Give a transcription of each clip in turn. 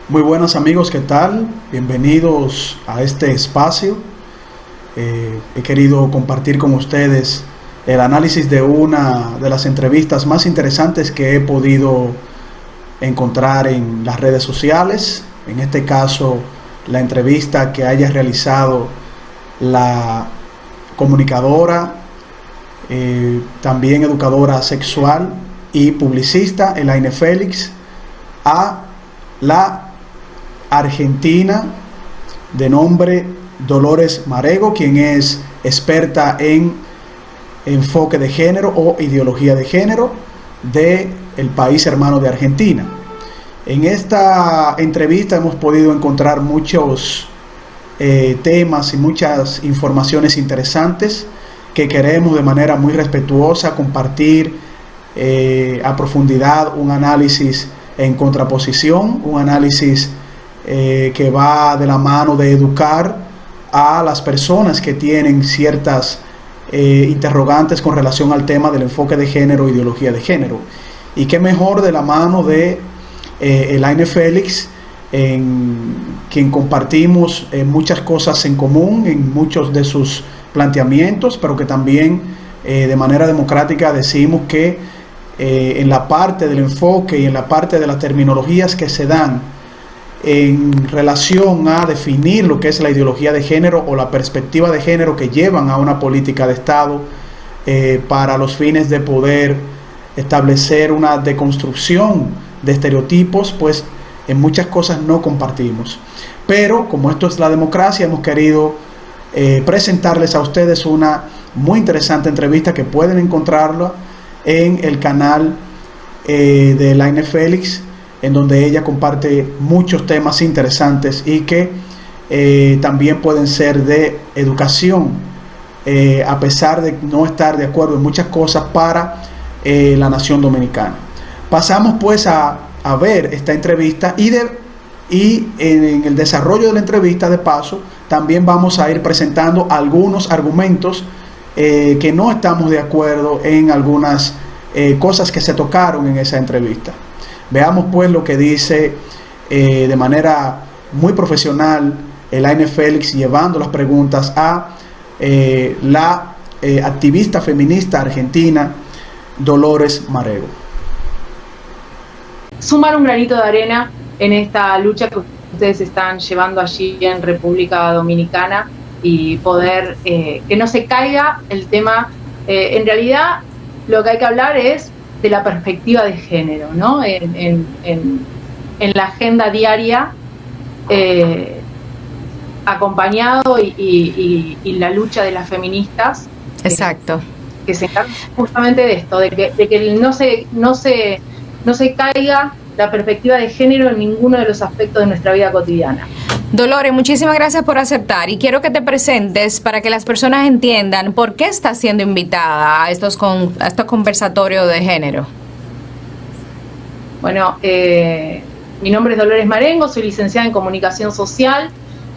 Muy buenos amigos, ¿qué tal? Bienvenidos a este espacio. He querido compartir con ustedes el análisis de una de las entrevistas más interesantes que he podido encontrar en las redes sociales. En este caso, la entrevista que haya realizado la comunicadora, también educadora sexual y publicista Elaine Félix, a la argentina de nombre Dolores Marego, quien es experta en enfoque de género o ideología de género del país hermano de Argentina. En esta entrevista hemos podido encontrar muchos temas y muchas informaciones interesantes que queremos de manera muy respetuosa compartir a profundidad, un análisis en contraposición, un análisis que va de la mano de educar a las personas que tienen ciertas interrogantes con relación al tema del enfoque de género e ideología de género. Y qué mejor de la mano de Elaine Félix, en quien compartimos muchas cosas en común, en muchos de sus planteamientos, pero que también de manera democrática decimos que en la parte del enfoque y en la parte de las terminologías que se dan en relación a definir lo que es la ideología de género o la perspectiva de género que llevan a una política de Estado para los fines de poder establecer una deconstrucción de estereotipos, pues en muchas cosas no compartimos. Pero como esto es la democracia, hemos querido presentarles a ustedes una muy interesante entrevista que pueden encontrarla en el canal de Elaine Félix, en donde ella comparte muchos temas interesantes y que también pueden ser de educación, a pesar de no estar de acuerdo en muchas cosas para la nación dominicana. Pasamos pues a ver esta entrevista y en el desarrollo de la entrevista, de paso, también vamos a ir presentando algunos argumentos que no estamos de acuerdo en algunas cosas que se tocaron en esa entrevista. Veamos pues lo que dice de manera muy profesional Elaine Félix, llevando las preguntas a la activista feminista argentina Dolores Marego. Sumar un granito de arena en esta lucha que ustedes están llevando allí en República Dominicana y poder que no se caiga el tema. En realidad lo que hay que hablar es de la perspectiva de género, ¿no? En la agenda diaria, acompañado y la lucha de las feministas. Exacto. Que se encargan justamente de esto, de que no se caiga la perspectiva de género en ninguno de los aspectos de nuestra vida cotidiana. Dolores, muchísimas gracias por aceptar y quiero que te presentes para que las personas entiendan por qué estás siendo invitada a estos conversatorios de género. Bueno, mi nombre es Dolores Marengo, soy licenciada en Comunicación Social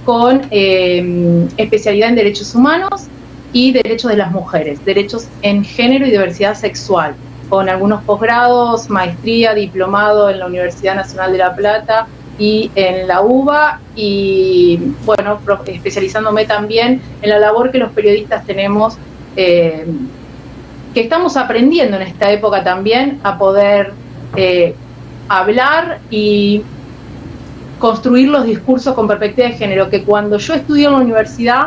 con especialidad en Derechos Humanos y Derechos de las Mujeres, Derechos en Género y Diversidad Sexual, con algunos posgrados, maestría, diplomado en la Universidad Nacional de La Plata y en la UBA, y bueno, especializándome también en la labor que los periodistas tenemos, que estamos aprendiendo en esta época también a poder hablar y construir los discursos con perspectiva de género, que cuando yo estudié en la universidad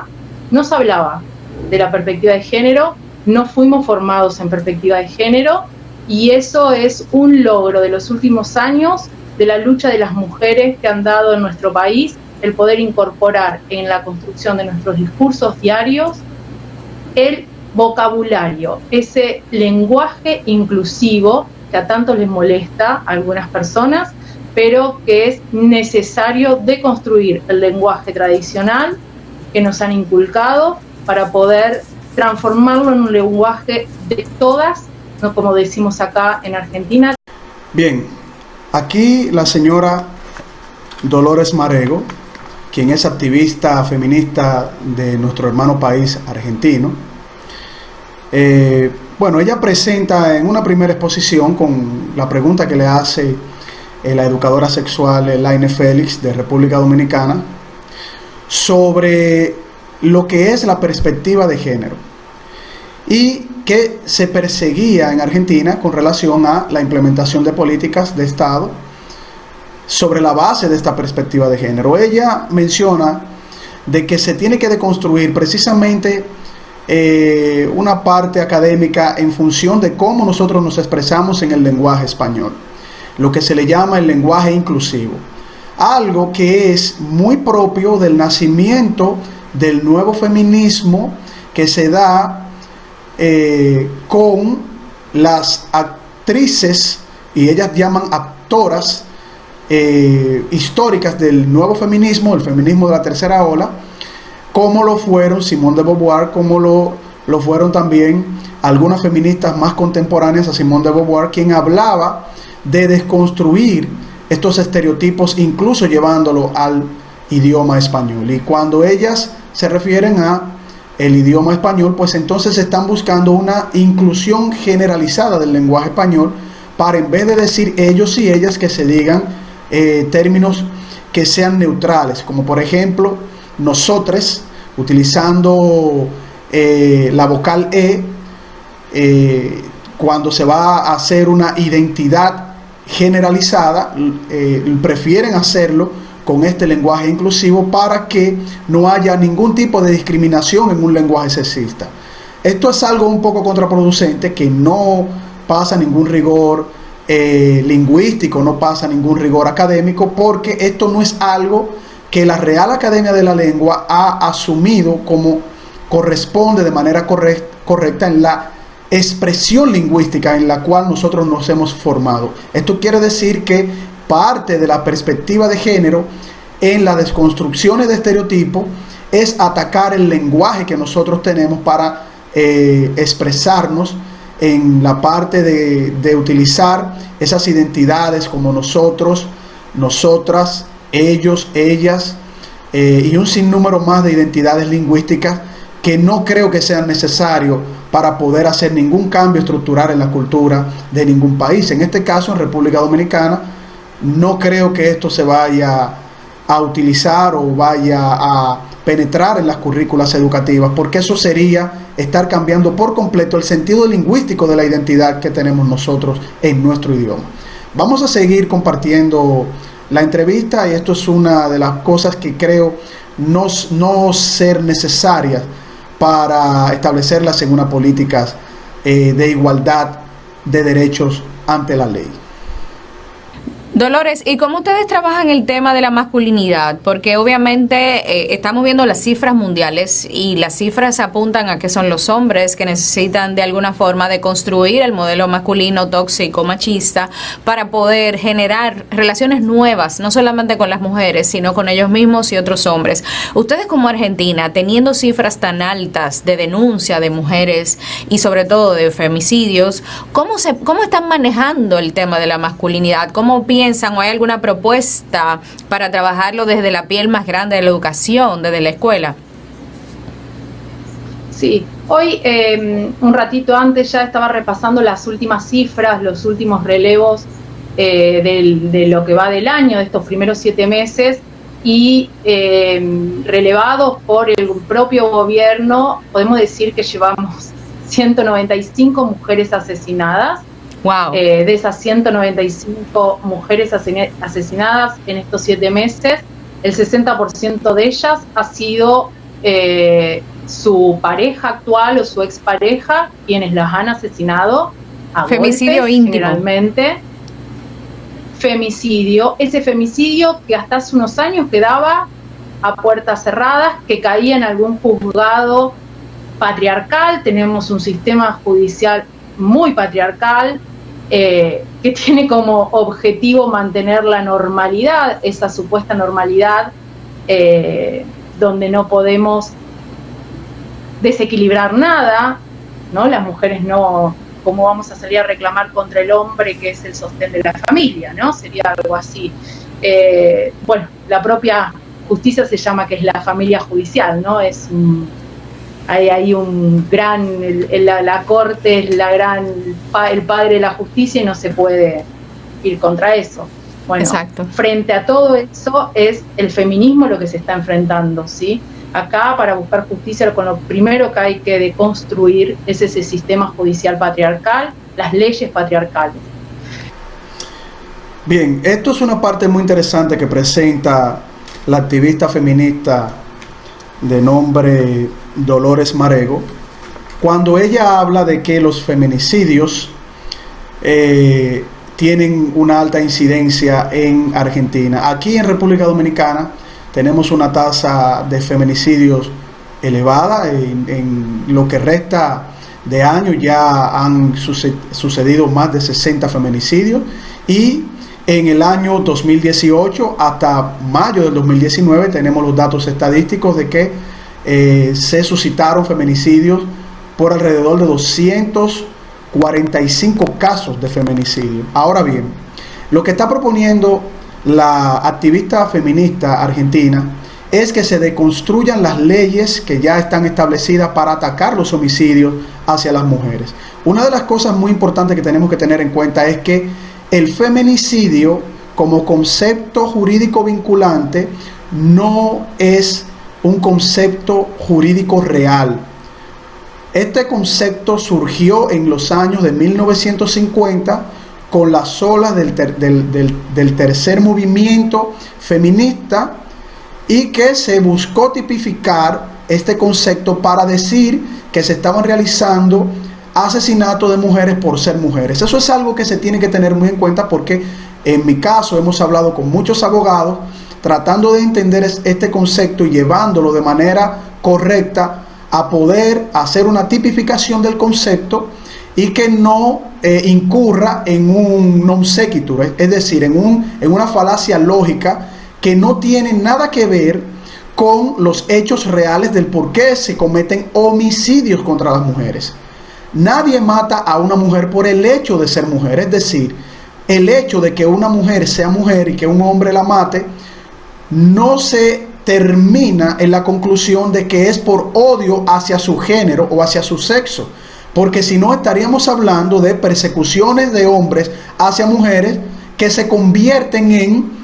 no se hablaba de la perspectiva de género, no fuimos formados en perspectiva de género, y eso es un logro de los últimos años de la lucha de las mujeres que han dado en nuestro país, el poder incorporar en la construcción de nuestros discursos diarios el vocabulario, ese lenguaje inclusivo que a tanto les molesta a algunas personas, pero que es necesario deconstruir el lenguaje tradicional que nos han inculcado para poder transformarlo en un lenguaje de todas, no como decimos acá en Argentina. Bien, aquí la señora Dolores Marego, quien es activista feminista de nuestro hermano país argentino, bueno, ella presenta en una primera exposición con la pregunta que le hace la educadora sexual Elaine Félix de República Dominicana, sobre lo que es la perspectiva de género y que se perseguía en Argentina con relación a la implementación de políticas de Estado sobre la base de esta perspectiva de género. Ella menciona de que se tiene que deconstruir precisamente una parte académica en función de cómo nosotros nos expresamos en el lenguaje español, lo que se le llama el lenguaje inclusivo, algo que es muy propio del nacimiento del nuevo feminismo que se da con las actrices, y ellas llaman actoras históricas del nuevo feminismo, el feminismo de la tercera ola, como lo fueron Simone de Beauvoir, como lo fueron también algunas feministas más contemporáneas a Simone de Beauvoir, quien hablaba de desconstruir estos estereotipos, incluso llevándolo al idioma español. Y cuando ellas se refieren a el idioma español, pues entonces están buscando una inclusión generalizada del lenguaje español, para en vez de decir ellos y ellas, que se digan términos que sean neutrales, como por ejemplo nosotres, utilizando la vocal cuando se va a hacer una identidad generalizada, prefieren hacerlo con este lenguaje inclusivo para que no haya ningún tipo de discriminación en un lenguaje sexista. Esto es algo un poco contraproducente, que no pasa ningún rigor lingüístico, no pasa ningún rigor académico, porque esto no es algo que la Real Academia de la Lengua ha asumido como corresponde de manera correcta en la expresión lingüística en la cual nosotros nos hemos formado. Esto quiere decir que parte de la perspectiva de género en las desconstrucciones de estereotipos es atacar el lenguaje que nosotros tenemos para expresarnos en la parte de utilizar esas identidades como nosotros, nosotras, ellos, ellas, y un sinnúmero más de identidades lingüísticas que no creo que sean necesarios para poder hacer ningún cambio estructural en la cultura de ningún país. En este caso, en República Dominicana, no creo que esto se vaya a utilizar o vaya a penetrar en las currículas educativas, porque eso sería estar cambiando por completo el sentido lingüístico de la identidad que tenemos nosotros en nuestro idioma. Vamos a seguir compartiendo la entrevista, y esto es una de las cosas que creo no ser necesarias para establecerlas en una política de igualdad de derechos ante la ley. Dolores, ¿y cómo ustedes trabajan el tema de la masculinidad? Porque obviamente estamos viendo las cifras mundiales y las cifras apuntan a que son los hombres que necesitan de alguna forma de construir el modelo masculino tóxico, machista, para poder generar relaciones nuevas, no solamente con las mujeres, sino con ellos mismos y otros hombres. Ustedes como Argentina, teniendo cifras tan altas de denuncia de mujeres y sobre todo de femicidios, ¿cómo están manejando el tema de la masculinidad? ¿Cómo piensan o hay alguna propuesta para trabajarlo desde la piel más grande de la educación, desde la escuela? Sí, hoy un ratito antes ya estaba repasando las últimas cifras, los últimos relevos de lo que va del año, de estos primeros 7 meses, y relevados por el propio gobierno, podemos decir que llevamos 195 mujeres asesinadas. Wow. De esas 195 mujeres asesinadas en estos 7 meses, el 60% de ellas ha sido su pareja actual o su expareja quienes las han asesinado a femicidio golpes, íntimo. generalmente. Femicidio, ese femicidio que hasta hace unos años quedaba a puertas cerradas, que caía en algún juzgado patriarcal. Tenemos un sistema judicial muy patriarcal, que tiene como objetivo mantener la normalidad, esa supuesta normalidad, donde no podemos desequilibrar nada, ¿no? Las mujeres no, ¿cómo vamos a salir a reclamar contra el hombre que es el sostén de la familia, ¿no? Sería algo así. Bueno, la propia justicia se llama que es la familia judicial, ¿no? Hay un gran, la corte es el padre de la justicia y no se puede ir contra eso. Bueno, exacto. Frente a todo eso es el feminismo lo que se está enfrentando, ¿sí? Acá, para buscar justicia, con lo primero que hay que deconstruir es ese sistema judicial patriarcal, las leyes patriarcales. Bien, esto es una parte muy interesante que presenta la activista feminista de nombre Dolores Marego, cuando ella habla de que los feminicidios tienen una alta incidencia en Argentina. Aquí en República Dominicana tenemos una tasa de feminicidios elevada. En lo que resta de año ya han sucedido más de 60 feminicidios, y en el año 2018 hasta mayo del 2019 tenemos los datos estadísticos de que se suscitaron feminicidios por alrededor de 245 casos de feminicidio. Ahora bien, lo que está proponiendo la activista feminista argentina es que se deconstruyan las leyes que ya están establecidas para atacar los homicidios hacia las mujeres. Una de las cosas muy importantes que tenemos que tener en cuenta es que el feminicidio como concepto jurídico vinculante no es un concepto jurídico real. Este concepto surgió en los años de 1950 con las olas del tercer movimiento feminista, y que se buscó tipificar este concepto para decir que se estaban realizando asesinatos de mujeres por ser mujeres. Eso es algo que se tiene que tener muy en cuenta, porque en mi caso hemos hablado con muchos abogados tratando de entender este concepto y llevándolo de manera correcta a poder hacer una tipificación del concepto y que no incurra en un non sequitur, es decir, en una falacia lógica que no tiene nada que ver con los hechos reales del por qué se cometen homicidios contra las mujeres. Nadie mata a una mujer por el hecho de ser mujer, es decir, el hecho de que una mujer sea mujer y que un hombre la mate no se termina en la conclusión de que es por odio hacia su género o hacia su sexo, porque si no estaríamos hablando de persecuciones de hombres hacia mujeres que se convierten en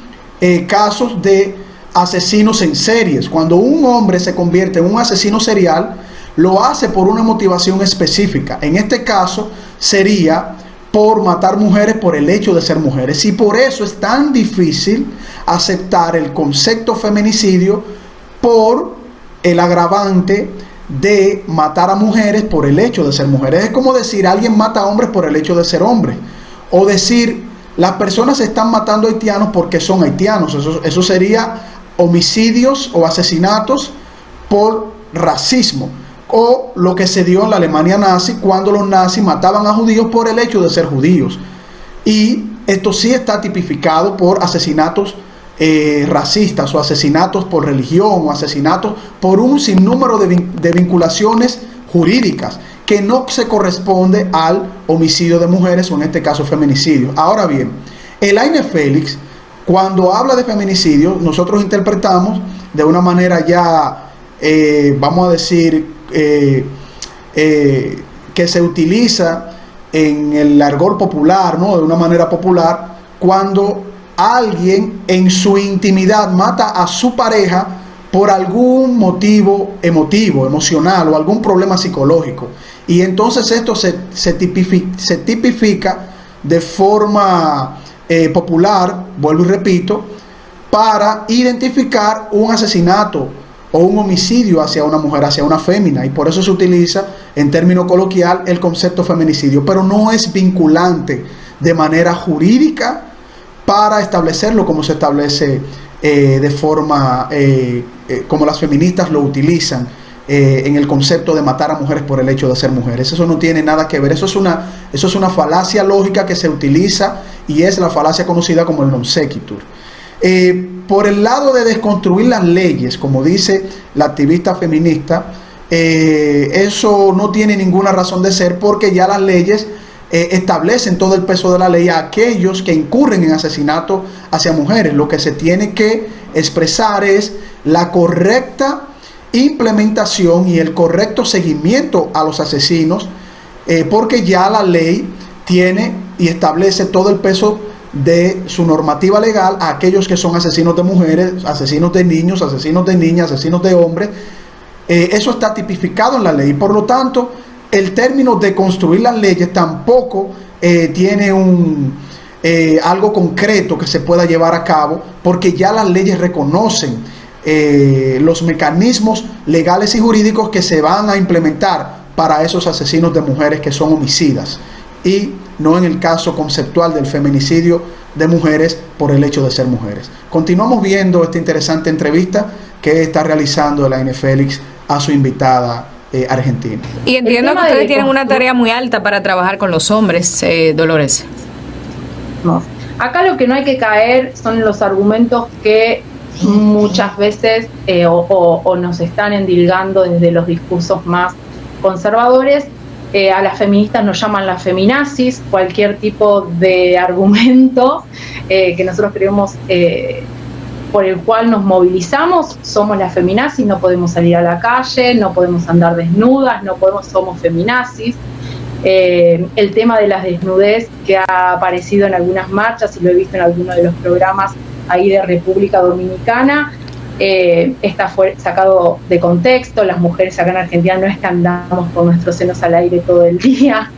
casos de asesinos en series. Cuando un hombre se convierte en un asesino serial, lo hace por una motivación específica. En este caso sería por matar mujeres por el hecho de ser mujeres, y por eso es tan difícil aceptar el concepto feminicidio por el agravante de matar a mujeres por el hecho de ser mujeres. Es como decir alguien mata a hombres por el hecho de ser hombres, o decir las personas se están matando haitianos porque son haitianos. Eso sería homicidios o asesinatos por racismo, o lo que se dio en la Alemania nazi, cuando los nazis mataban a judíos por el hecho de ser judíos. Y esto sí está tipificado por asesinatos racistas, o asesinatos por religión, o asesinatos por un sinnúmero de vinculaciones jurídicas que no se corresponde al homicidio de mujeres, o en este caso feminicidio. Ahora bien, Elaine Félix, cuando habla de feminicidio, nosotros interpretamos de una manera ya, vamos a decir, que se utiliza en el argot popular, ¿no? De una manera popular, cuando alguien en su intimidad mata a su pareja por algún motivo emocional, o algún problema psicológico. Y entonces esto se tipifica de forma popular, vuelvo y repito, para identificar un asesinato o un homicidio hacia una mujer, hacia una fémina, y por eso se utiliza en término coloquial el concepto feminicidio, pero no es vinculante de manera jurídica para establecerlo como se establece de forma como las feministas lo utilizan en el concepto de matar a mujeres por el hecho de ser mujeres. Eso no tiene nada que ver. Eso es una falacia lógica que se utiliza, y es la falacia conocida como el non sequitur. Por el lado de desconstruir las leyes, como dice la activista feminista, eso no tiene ninguna razón de ser, porque ya las leyes establecen todo el peso de la ley a aquellos que incurren en asesinato hacia mujeres. Lo que se tiene que expresar es la correcta implementación y el correcto seguimiento a los asesinos, porque ya la ley tiene y establece todo el peso de su normativa legal a aquellos que son asesinos de mujeres, asesinos de niños, asesinos de niñas, asesinos de hombres. Eso está tipificado en la ley. Por lo tanto, el término de construir las leyes tampoco tiene algo concreto que se pueda llevar a cabo, porque ya las leyes reconocen los mecanismos legales y jurídicos que se van a implementar para esos asesinos de mujeres que son homicidas, y no en el caso conceptual del feminicidio de mujeres por el hecho de ser mujeres. Continuamos viendo esta interesante entrevista que está realizando Elaine Félix a su invitada argentina. Y entiendo que ustedes tienen una tarea muy alta para trabajar con los hombres, Dolores. No. Acá lo que no hay que caer son los argumentos que muchas veces o nos están endilgando desde los discursos más conservadores. A las feministas nos llaman las feminazis, cualquier tipo de argumento que nosotros creemos por el cual nos movilizamos, somos las feminazis, no podemos salir a la calle, no podemos andar desnudas, somos feminazis. El tema de las desnudez que ha aparecido en algunas marchas, y lo he visto en algunos de los programas ahí de República Dominicana, está sacado de contexto. Las mujeres acá en Argentina no es que andamos con nuestros senos al aire todo el día.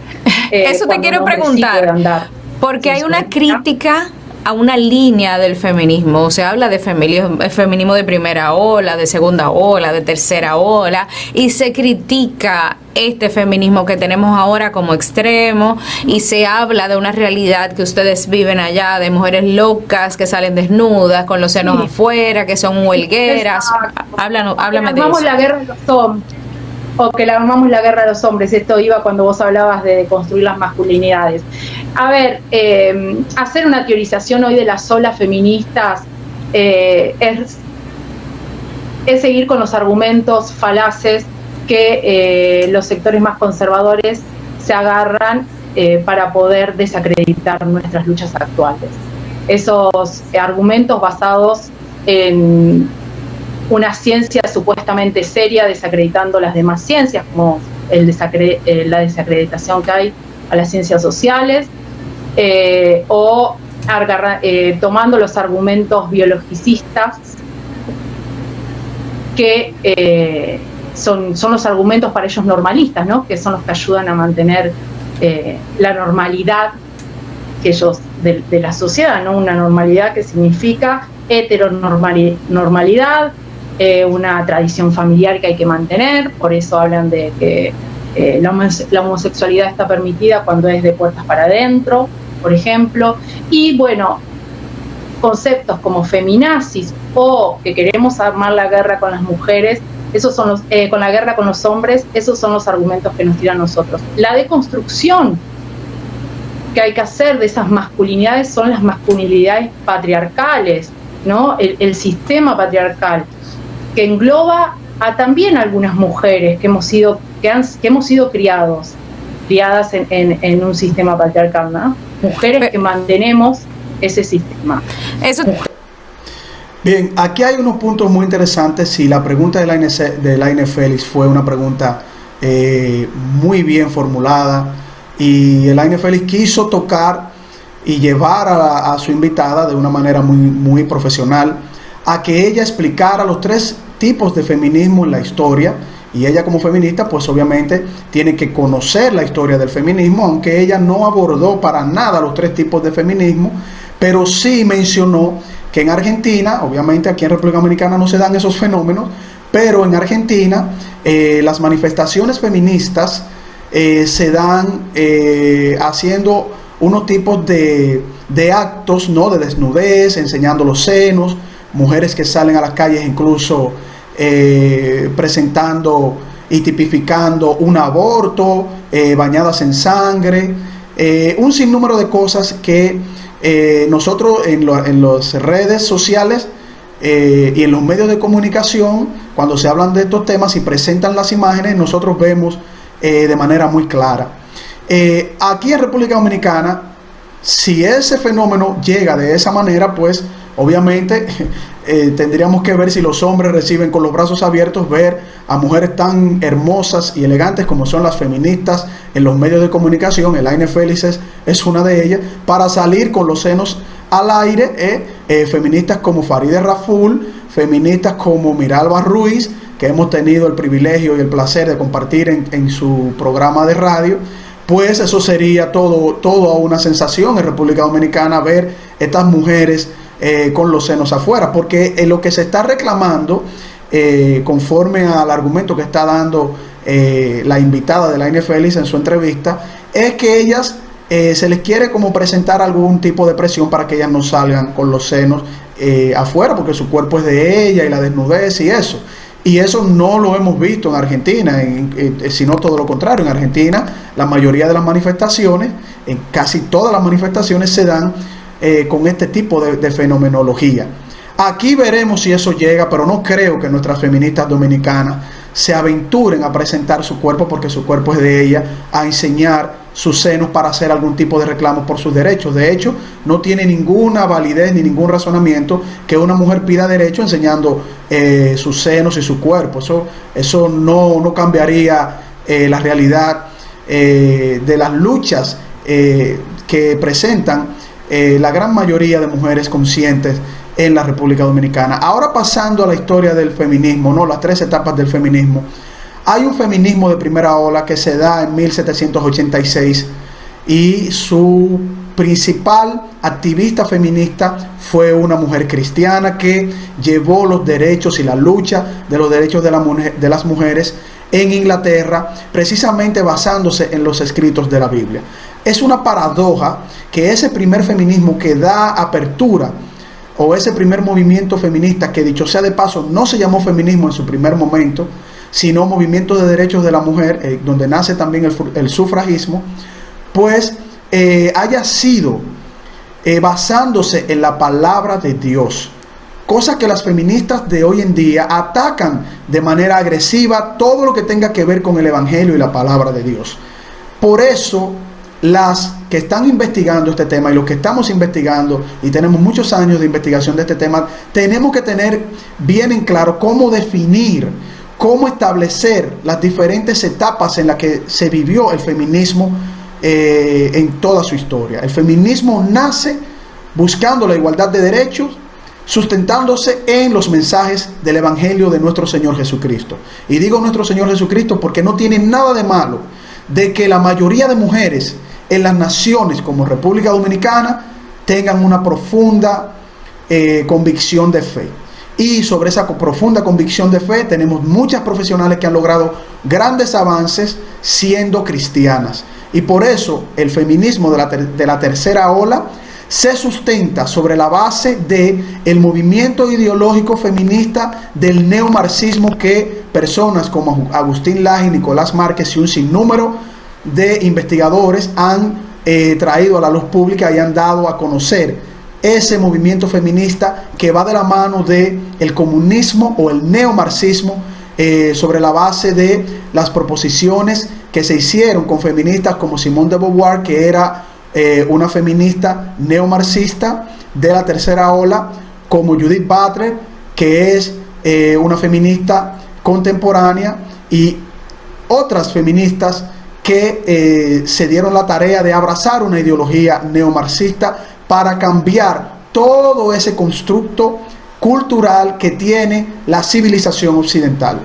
Eso te quiero preguntar, porque hay una crítica a una línea del feminismo. Se habla de feminismo de primera ola, de segunda ola, de tercera ola, y se critica este feminismo que tenemos ahora como extremo, y se habla de una realidad que ustedes viven allá, de mujeres locas que salen desnudas, con los senos afuera, que son huelgueras. Háblame de eso. La guerra de los hombres, o que la armamos la guerra de los hombres. Esto iba cuando vos hablabas de construir las masculinidades. A ver, hacer una teorización hoy de las olas feministas es seguir con los argumentos falaces que los sectores más conservadores se agarran para poder desacreditar nuestras luchas actuales. Esos argumentos basados en una ciencia supuestamente seria desacreditando las demás ciencias, como la desacreditación que hay a las ciencias sociales, o tomando los argumentos biologicistas que son los argumentos para ellos normalistas, ¿no? Que son los que ayudan a mantener la normalidad que ellos de la sociedad, ¿no? Una normalidad que significa heteronormalidad, una tradición familiar que hay que mantener. Por eso hablan de que la homosexualidad está permitida cuando es de puertas para adentro, por ejemplo. Y bueno, conceptos como feminazis o que queremos armar la guerra con las mujeres, esos son con la guerra con los hombres, esos son los argumentos que nos tiran a nosotros. La deconstrucción que hay que hacer de esas masculinidades son las masculinidades patriarcales, ¿no? El sistema patriarcal, que engloba a también algunas mujeres que hemos sido criadas en un sistema patriarcal, ¿no? Mujeres que mantenemos ese sistema. Eso. Bien, aquí hay unos puntos muy interesantes. Si la pregunta de Elaine Félix fue una pregunta muy bien formulada, y Elaine Félix quiso tocar y llevar a su invitada de una manera muy profesional a que ella explicara los tres tipos de feminismo en la historia. Y ella, como feminista, pues obviamente tiene que conocer la historia del feminismo, aunque ella no abordó para nada los tres tipos de feminismo, pero sí mencionó que en Argentina, obviamente aquí en República Dominicana no se dan esos fenómenos, pero en Argentina las manifestaciones feministas se dan haciendo unos tipos de actos, ¿no?, de desnudez, enseñando los senos, mujeres que salen a las calles incluso presentando y tipificando un aborto, bañadas en sangre, un sinnúmero de cosas que nosotros en las redes sociales y en los medios de comunicación, cuando se hablan de estos temas y presentan las imágenes, nosotros vemos de manera muy clara. Aquí en República Dominicana, si ese fenómeno llega de esa manera, pues obviamente tendríamos que ver si los hombres reciben con los brazos abiertos ver a mujeres tan hermosas y elegantes como son las feministas en los medios de comunicación. Elaine Félix es una de ellas, para salir con los senos al aire, feministas como Farideh Raful, feministas como Miralba Ruiz, que hemos tenido el privilegio y el placer de compartir en su programa de radio. Pues eso sería todo una sensación en República Dominicana, ver estas mujeres con los senos afuera, porque lo que se está reclamando, conforme al argumento que está dando la invitada de Elaine Félix en su entrevista, es que ellas se les quiere como presentar algún tipo de presión para que ellas no salgan con los senos afuera, porque su cuerpo es de ella y la desnudez y eso. Y eso no lo hemos visto en Argentina, sino todo lo contrario. En Argentina, la mayoría de las manifestaciones, en casi todas las manifestaciones, se dan con este tipo de fenomenología. Aquí veremos si eso llega, pero no creo que nuestras feministas dominicanas se aventuren a presentar su cuerpo, porque su cuerpo es de ella, a enseñar sus senos para hacer algún tipo de reclamo por sus derechos. De hecho, no tiene ninguna validez ni ningún razonamiento que una mujer pida derecho enseñando sus senos y su cuerpo. Eso no cambiaría la realidad de las luchas que presentan la gran mayoría de mujeres conscientes en la República Dominicana. Ahora, pasando a la historia del feminismo, ¿no? Las 3 etapas del feminismo. Hay un feminismo de primera ola que se da en 1786 y su principal activista feminista fue una mujer cristiana que llevó los derechos y la lucha de los derechos de las mujeres en Inglaterra, precisamente basándose en los escritos de la Biblia. Es una paradoja que ese primer feminismo que da apertura, o ese primer movimiento feminista, que dicho sea de paso no se llamó feminismo en su primer momento, sino movimiento de derechos de la mujer, donde nace también el sufragismo, pues haya sido basándose en la palabra de Dios, cosa que las feministas de hoy en día atacan de manera agresiva todo lo que tenga que ver con el Evangelio y la palabra de Dios. Por eso, las que están investigando este tema y los que estamos investigando, y tenemos muchos años de investigación de este tema, tenemos que tener bien en claro cómo definir, cómo establecer las diferentes etapas en las que se vivió el feminismo en toda su historia. El feminismo nace buscando la igualdad de derechos, sustentándose en los mensajes del Evangelio de nuestro Señor Jesucristo. Y digo nuestro Señor Jesucristo porque no tiene nada de malo de que la mayoría de mujeres en las naciones como República Dominicana tengan una profunda convicción de fe. Y sobre esa profunda convicción de fe tenemos muchas profesionales que han logrado grandes avances siendo cristianas. Y por eso el feminismo de la tercera ola se sustenta sobre la base del movimiento ideológico feminista del neomarxismo, que personas como Agustín Laje, Nicolás Márquez y un sinnúmero de investigadores han traído a la luz pública y han dado a conocer ese movimiento feminista que va de la mano del comunismo o el neomarxismo, sobre la base de las proposiciones que se hicieron con feministas como Simone de Beauvoir, que era una feminista neomarxista de la tercera ola, como Judith Butler, que es una feminista contemporánea, y otras feministas que se dieron la tarea de abrazar una ideología neomarxista para cambiar todo ese constructo cultural que tiene la civilización occidental.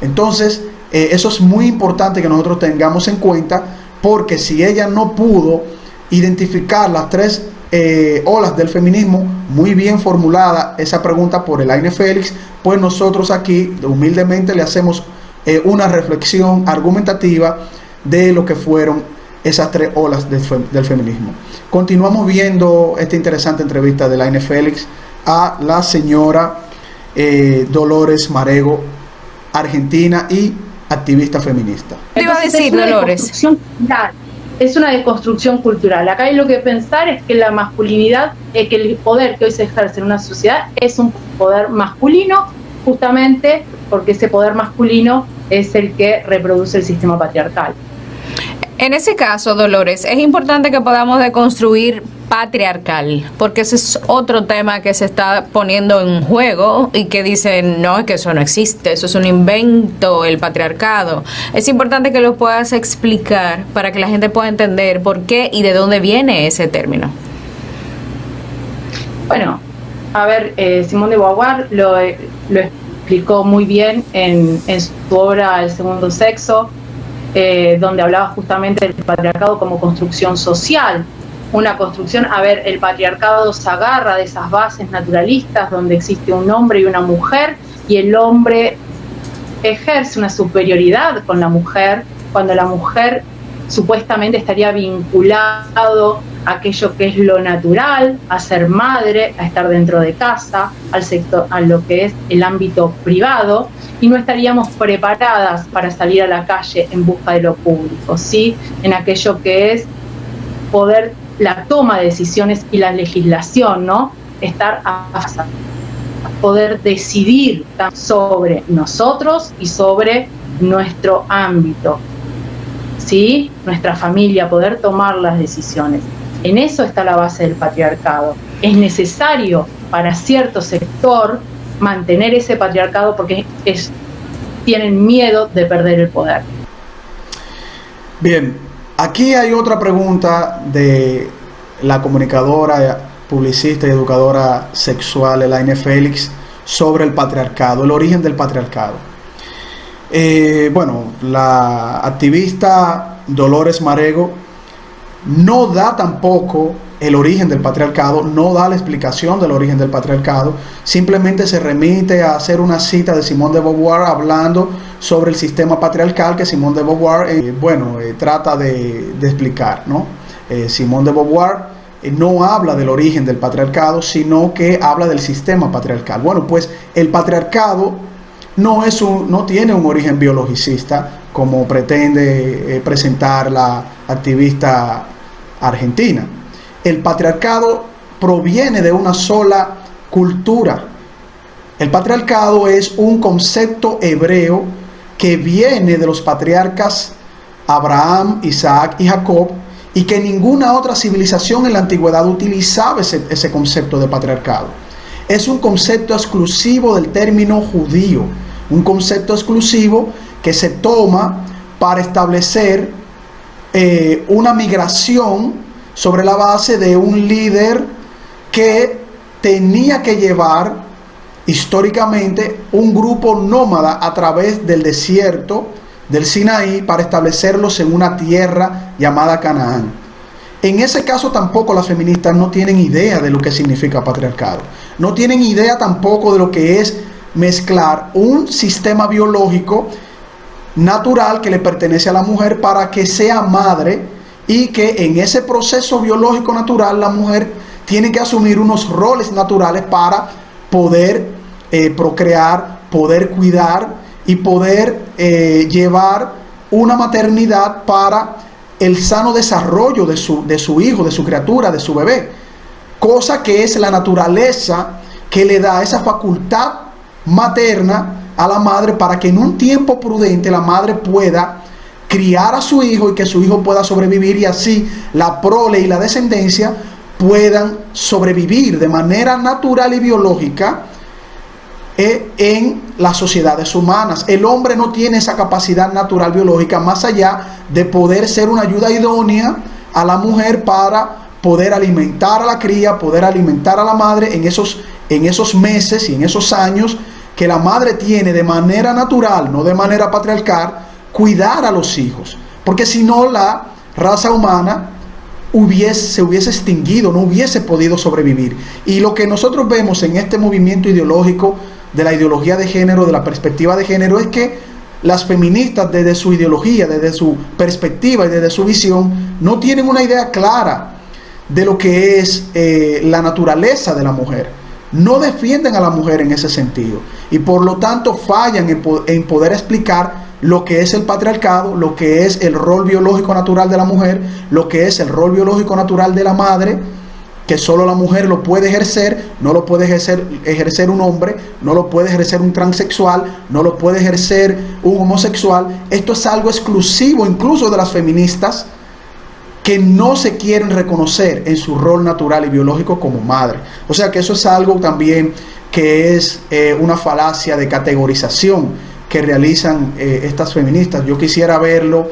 Entonces, eso es muy importante que nosotros tengamos en cuenta, porque si ella no pudo identificar las 3 olas del feminismo, muy bien formulada esa pregunta por Elaine Félix, pues nosotros aquí humildemente le hacemos una reflexión argumentativa de lo que fueron esas 3 olas del feminismo. Continuamos viendo esta interesante entrevista de Elaine Félix a la señora Dolores Marego, argentina y activista feminista. ¿Qué iba a decir, Dolores? Es una deconstrucción cultural. Acá hay lo que pensar es que la masculinidad, que el poder que hoy se ejerce en una sociedad es un poder masculino, justamente porque ese poder masculino es el que reproduce el sistema patriarcal. En ese caso, Dolores, es importante que podamos deconstruir patriarcal, porque ese es otro tema que se está poniendo en juego y que dicen, no, es que eso no existe, eso es un invento, el patriarcado. Es importante que lo puedas explicar para que la gente pueda entender por qué y de dónde viene ese término. Bueno, a ver, Simone de Beauvoir lo explicó muy bien en su obra El segundo sexo, donde hablaba justamente del patriarcado como construcción social. Una construcción, a ver, el patriarcado se agarra de esas bases naturalistas donde existe un hombre y una mujer, y el hombre ejerce una superioridad con la mujer, cuando la mujer supuestamente estaría vinculado a aquello que es lo natural, a ser madre, a estar dentro de casa, al sector, a lo que es el ámbito privado, y no estaríamos preparadas para salir a la calle en busca de lo público, ¿sí? En aquello que es poder, la toma de decisiones y la legislación, ¿no? Estar a poder decidir sobre nosotros y sobre nuestro ámbito, ¿sí? Nuestra familia, poder tomar las decisiones. En eso está la base del patriarcado. Es necesario para cierto sector mantener ese patriarcado porque tienen miedo de perder el poder. Bien, aquí hay otra pregunta de la comunicadora, publicista y educadora sexual Elaine Félix sobre el patriarcado, el origen del patriarcado. Bueno, la activista Dolores Marego no da tampoco el origen del patriarcado, no da la explicación del origen del patriarcado, simplemente se remite a hacer una cita de Simone de Beauvoir hablando sobre el sistema patriarcal que Simone de Beauvoir trata de explicar, ¿no? Simone de Beauvoir no habla del origen del patriarcado, sino que habla del sistema patriarcal. Bueno, pues el patriarcado no tiene un origen biologicista como pretende presentar la activista argentina. El patriarcado proviene de una sola cultura. El patriarcado es un concepto hebreo que viene de los patriarcas Abraham, Isaac y Jacob, y que ninguna otra civilización en la antigüedad utilizaba ese concepto de patriarcado. Es un concepto exclusivo del término judío, un concepto exclusivo que se toma para establecer una migración sobre la base de un líder que tenía que llevar históricamente un grupo nómada a través del desierto del Sinaí para establecerlos en una tierra llamada Canaán. En ese caso tampoco las feministas no tienen idea de lo que significa patriarcado. No tienen idea tampoco de lo que es mezclar un sistema biológico natural que le pertenece a la mujer para que sea madre, y que en ese proceso biológico natural la mujer tiene que asumir unos roles naturales para poder procrear, poder cuidar y poder llevar una maternidad para el sano desarrollo de su hijo, de su criatura, de su bebé. Cosa que es la naturaleza que le da esa facultad materna a la madre para que en un tiempo prudente la madre pueda criar a su hijo y que su hijo pueda sobrevivir, y así la prole y la descendencia puedan sobrevivir de manera natural y biológica en las sociedades humanas. El hombre no tiene esa capacidad natural biológica más allá de poder ser una ayuda idónea a la mujer para poder alimentar a la cría, poder alimentar a la madre en esos meses y en esos años que la madre tiene de manera natural, no de manera patriarcal, cuidar a los hijos, porque si no la raza humana se hubiese extinguido, no hubiese podido sobrevivir. Y lo que nosotros vemos en este movimiento ideológico de la ideología de género, de la perspectiva de género, es que las feministas desde su ideología, desde su perspectiva y desde su visión, no tienen una idea clara de lo que es la naturaleza de la mujer. No defienden a la mujer en ese sentido y por lo tanto fallan en poder explicar lo que es el patriarcado, lo que es el rol biológico natural de la mujer, lo que es el rol biológico natural de la madre, que solo la mujer lo puede ejercer, no lo puede ejercer un hombre, no lo puede ejercer un transexual, no lo puede ejercer un homosexual. Esto es algo exclusivo incluso de las feministas que no se quieren reconocer en su rol natural y biológico como madre. O sea que eso es algo también que es una falacia de categorización que realizan estas feministas. Yo quisiera verlo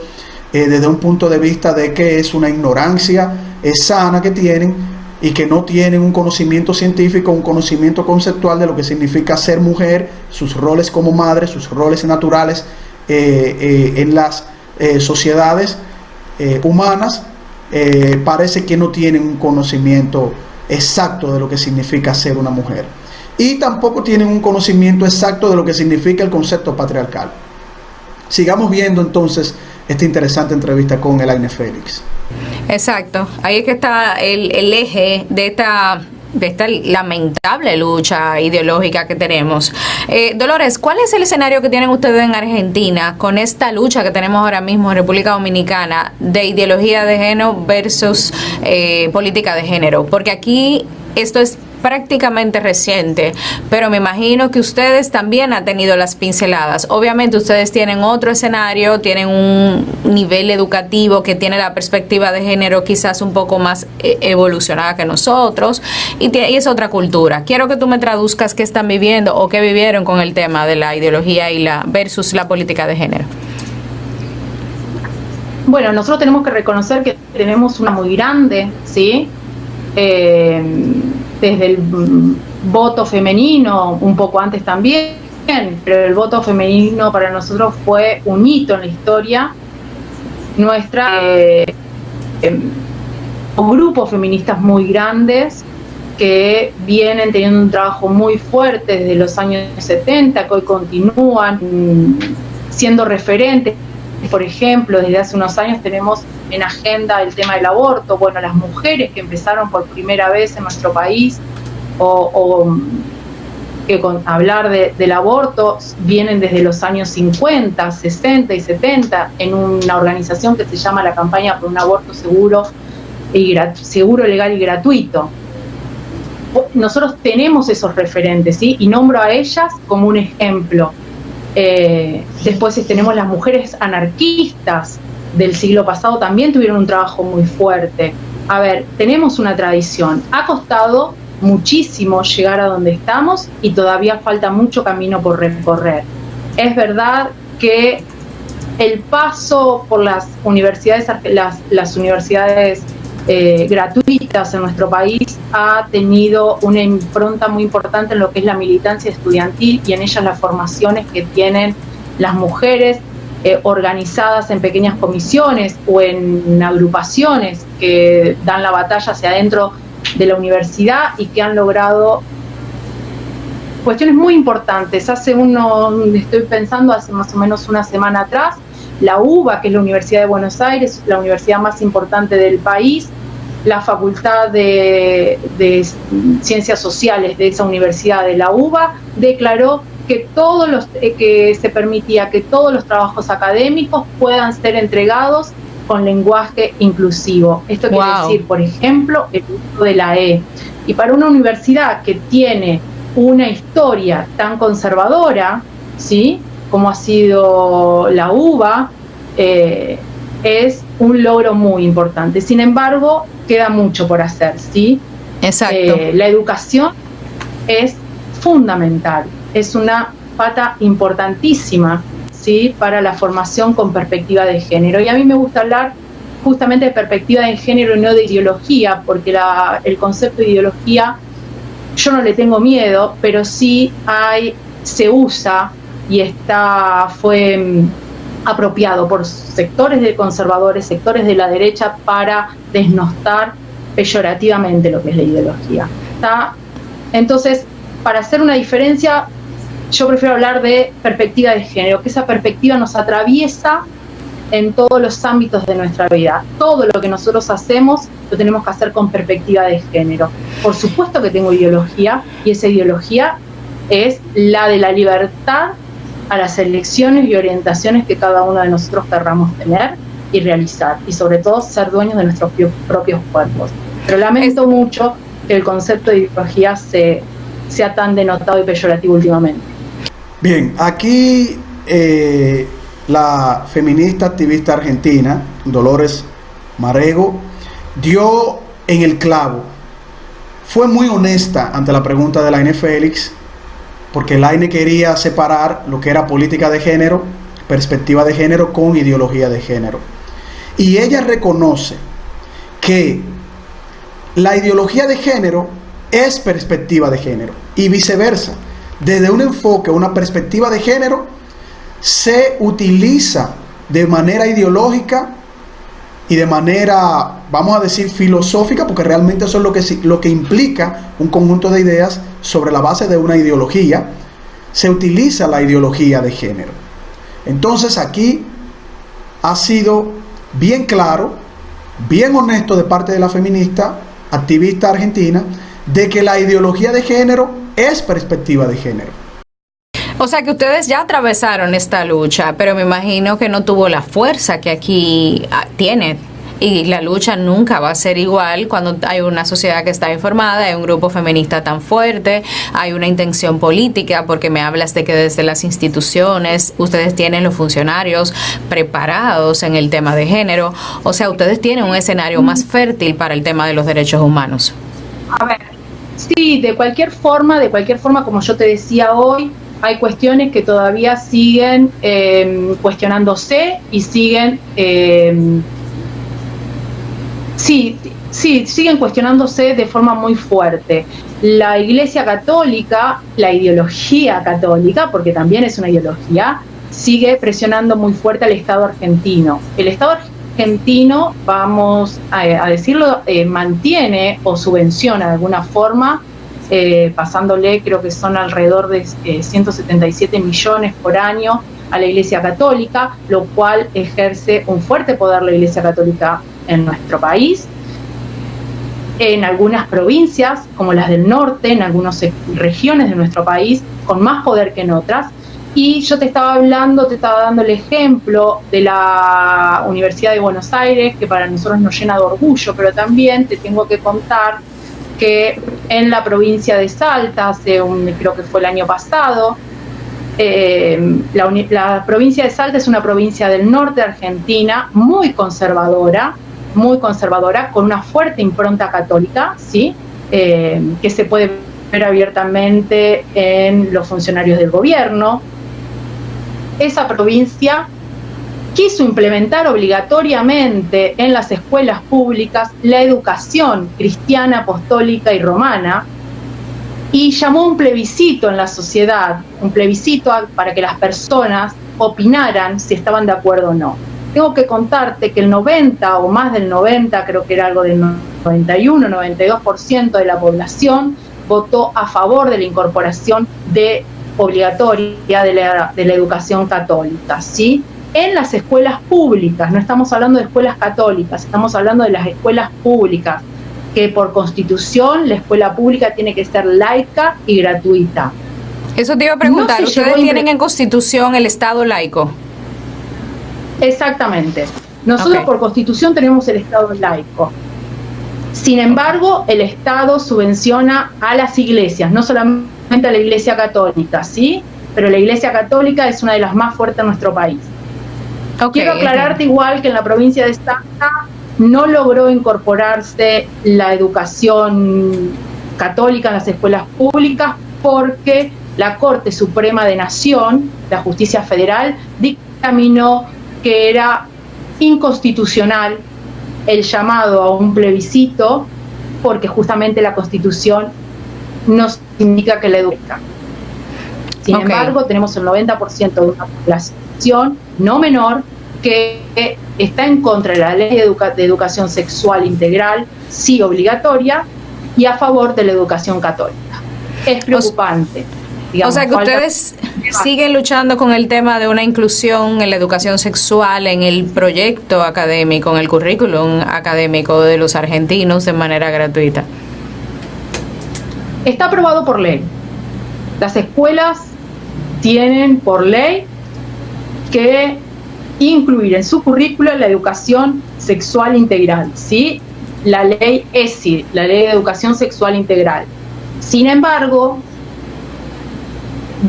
desde un punto de vista de que es una ignorancia sana que tienen y que no tienen un conocimiento científico, un conocimiento conceptual de lo que significa ser mujer, sus roles como madre, sus roles naturales en las sociedades humanas. Parece que no tienen un conocimiento exacto de lo que significa ser una mujer. Y tampoco tienen un conocimiento exacto de lo que significa el concepto patriarcal. Sigamos viendo entonces esta interesante entrevista con Elaine Félix. Exacto, ahí es que está el eje de esta lamentable lucha ideológica que tenemos. Dolores, ¿cuál es el escenario que tienen ustedes en Argentina con esta lucha que tenemos ahora mismo en República Dominicana de ideología de género versus política de género? Porque aquí esto es prácticamente reciente, pero me imagino que ustedes también han tenido las pinceladas. Obviamente ustedes tienen otro escenario, tienen un nivel educativo que tiene la perspectiva de género quizás un poco más evolucionada que nosotros, y es otra cultura. Quiero que tú me traduzcas qué están viviendo o qué vivieron con el tema de la ideología y versus la política de género. Bueno, nosotros tenemos que reconocer que tenemos una muy grande, ¿sí? Desde el voto femenino, un poco antes también, pero el voto femenino para nosotros fue un hito en la historia nuestra. Grupos feministas muy grandes que vienen teniendo un trabajo muy fuerte desde los años 70, que hoy continúan siendo referentes. Por ejemplo, desde hace unos años tenemos en agenda el tema del aborto. Bueno, las mujeres que empezaron por primera vez en nuestro país que con hablar del aborto vienen desde los años 50, 60 y 70 en una organización que se llama la Campaña por un Aborto Seguro, Legal y Gratuito. Nosotros tenemos esos referentes, ¿sí? Y nombro a ellas como un ejemplo. Después tenemos las mujeres anarquistas del siglo pasado, también tuvieron un trabajo muy fuerte. A ver, tenemos una tradición. Ha costado muchísimo llegar a donde estamos y todavía falta mucho camino por recorrer. Es verdad que el paso por las universidades, las universidades gratuitas en nuestro país ha tenido una impronta muy importante en lo que es la militancia estudiantil y en ellas las formaciones que tienen las mujeres organizadas en pequeñas comisiones o en agrupaciones que dan la batalla hacia adentro de la universidad y que han logrado cuestiones muy importantes. Estoy pensando hace más o menos una semana atrás, la UBA, que es la Universidad de Buenos Aires, la universidad más importante del país, la Facultad de Ciencias Sociales de esa universidad, de la UBA, declaró que que se permitía que todos los trabajos académicos puedan ser entregados con lenguaje inclusivo. Esto quiere decir, por ejemplo, el uso de la E. Y para una universidad que tiene una historia tan conservadora, ¿sí?, como ha sido la UBA, es un logro muy importante. Sin embargo, queda mucho por hacer, ¿sí? Exacto. La educación es fundamental, es una pata importantísima, ¿sí?, para la formación con perspectiva de género. Y a mí me gusta hablar justamente de perspectiva de género y no de ideología, porque el concepto de ideología yo no le tengo miedo, pero sí se usa y fue apropiado por sectores de conservadores, sectores de la derecha, para desnostar peyorativamente lo que es la ideología. Entonces, para hacer una diferencia, yo prefiero hablar de perspectiva de género, que esa perspectiva nos atraviesa en todos los ámbitos de nuestra vida. Todo lo que nosotros hacemos lo tenemos que hacer con perspectiva de género. Por supuesto que tengo ideología, y esa ideología es la de la libertad a las elecciones y orientaciones que cada uno de nosotros querramos tener y realizar, y sobre todo ser dueños de nuestros propios cuerpos. Pero lamento mucho que el concepto de ideología sea tan denotado y peyorativo últimamente. Bien, aquí la feminista activista argentina Dolores Marego dio en el clavo. Fue muy honesta ante la pregunta de Laine Félix, porque Laine quería separar lo que era política de género, perspectiva de género, con ideología de género. Y ella reconoce que la ideología de género es perspectiva de género y viceversa. Desde un enfoque, una perspectiva de género, se utiliza de manera ideológica y de manera, vamos a decir, filosófica, porque realmente eso es lo que implica un conjunto de ideas sobre la base de una ideología. Se utiliza la ideología de género. Entonces aquí ha sido bien claro, bien honesto de parte de la feminista, activista argentina, de que la ideología de género es perspectiva de género. O sea que ustedes ya atravesaron esta lucha, pero me imagino que no tuvo la fuerza que aquí tiene. Y la lucha nunca va a ser igual cuando hay una sociedad que está informada, hay un grupo feminista tan fuerte, hay una intención política, porque me hablas de que desde las instituciones ustedes tienen los funcionarios preparados en el tema de género. O sea, ustedes tienen un escenario más fértil para el tema de los derechos humanos. A ver, sí, de cualquier forma, como yo te decía hoy, hay cuestiones que todavía siguen cuestionándose y siguen... siguen cuestionándose de forma muy fuerte. La Iglesia Católica, la ideología católica, porque también es una ideología, sigue presionando muy fuerte al Estado argentino. El Estado argentino, vamos a decirlo, mantiene o subvenciona de alguna forma, pasándole, creo que son alrededor de 177 millones por año a la Iglesia Católica, lo cual ejerce un fuerte poder la Iglesia Católica en nuestro país, en algunas provincias como las del norte, en algunas regiones de nuestro país, con más poder que en otras. Y yo te estaba dando el ejemplo de la Universidad de Buenos Aires, que para nosotros nos llena de orgullo, pero también te tengo que contar que en la provincia de Salta, creo que fue el año pasado, la provincia de Salta es una provincia del norte de Argentina muy conservadora, con una fuerte impronta católica, ¿sí? Que se puede ver abiertamente en los funcionarios del gobierno. Esa provincia quiso implementar obligatoriamente en las escuelas públicas la educación cristiana, apostólica y romana, y llamó un plebiscito en la sociedad, un plebiscito para que las personas opinaran si estaban de acuerdo o no. Tengo que contarte que el 90 o más del 90, creo que era algo del 91, 92% de la población votó a favor de la incorporación obligatoria de la educación católica, ¿sí? En las escuelas públicas, no estamos hablando de escuelas católicas, estamos hablando de las escuelas públicas, que por constitución la escuela pública tiene que ser laica y gratuita. Eso te iba a preguntar, ¿ustedes tienen en constitución el Estado laico? Exactamente. Nosotros por constitución tenemos el Estado laico. Sin embargo, el Estado subvenciona a las iglesias, no solamente a la Iglesia Católica, ¿sí? Pero la Iglesia Católica es una de las más fuertes en nuestro país. Quiero aclararte igual que en la provincia de Salta no logró incorporarse la educación católica en las escuelas públicas porque la Corte Suprema de Nación, la Justicia Federal, dictaminó que era inconstitucional el llamado a un plebiscito porque justamente la Constitución nos indica que la educa. Sin embargo, tenemos el 90% de una población no menor que está en contra de la ley de educación sexual integral, sí obligatoria, y a favor de la educación católica. Es preocupante. Digamos, o sea que ustedes siguen luchando con el tema de una inclusión en la educación sexual en el proyecto académico, en el currículum académico de los argentinos de manera gratuita. Está aprobado por ley. Las escuelas tienen por ley que incluir en su currículo la educación sexual integral, ¿sí? La ley ESI, la Ley de Educación Sexual Integral. Sin embargo,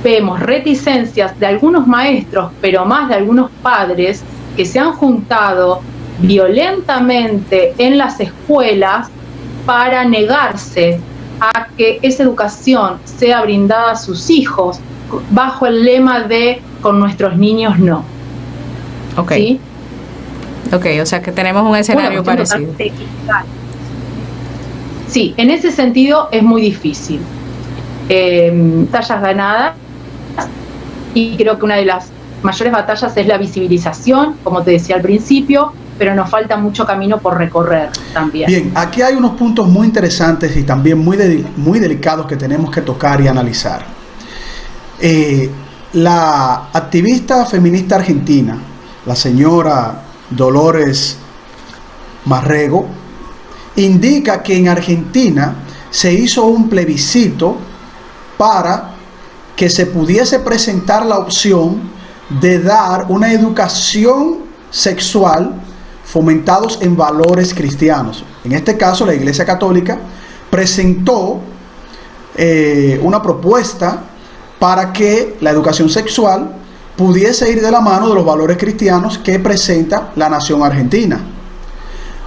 vemos reticencias de algunos maestros, pero más de algunos padres, que se han juntado violentamente en las escuelas para negarse a que esa educación sea brindada a sus hijos bajo el lema de con nuestros niños no. Ok. ¿Sí? Ok, o sea que tenemos un escenario parecido. Sí, en ese sentido es muy difícil. Batallas ganadas, y creo que una de las mayores batallas es la visibilización, como te decía al principio, pero nos falta mucho camino por recorrer también. Bien, aquí hay unos puntos muy interesantes y también muy delicados que tenemos que tocar y analizar. La activista feminista argentina, la señora Dolores Marrego, indica que en Argentina se hizo un plebiscito para que se pudiese presentar la opción de dar una educación sexual fomentados en valores cristianos. En este caso, la Iglesia Católica presentó una propuesta para que la educación sexual pudiese ir de la mano de los valores cristianos que presenta la nación argentina.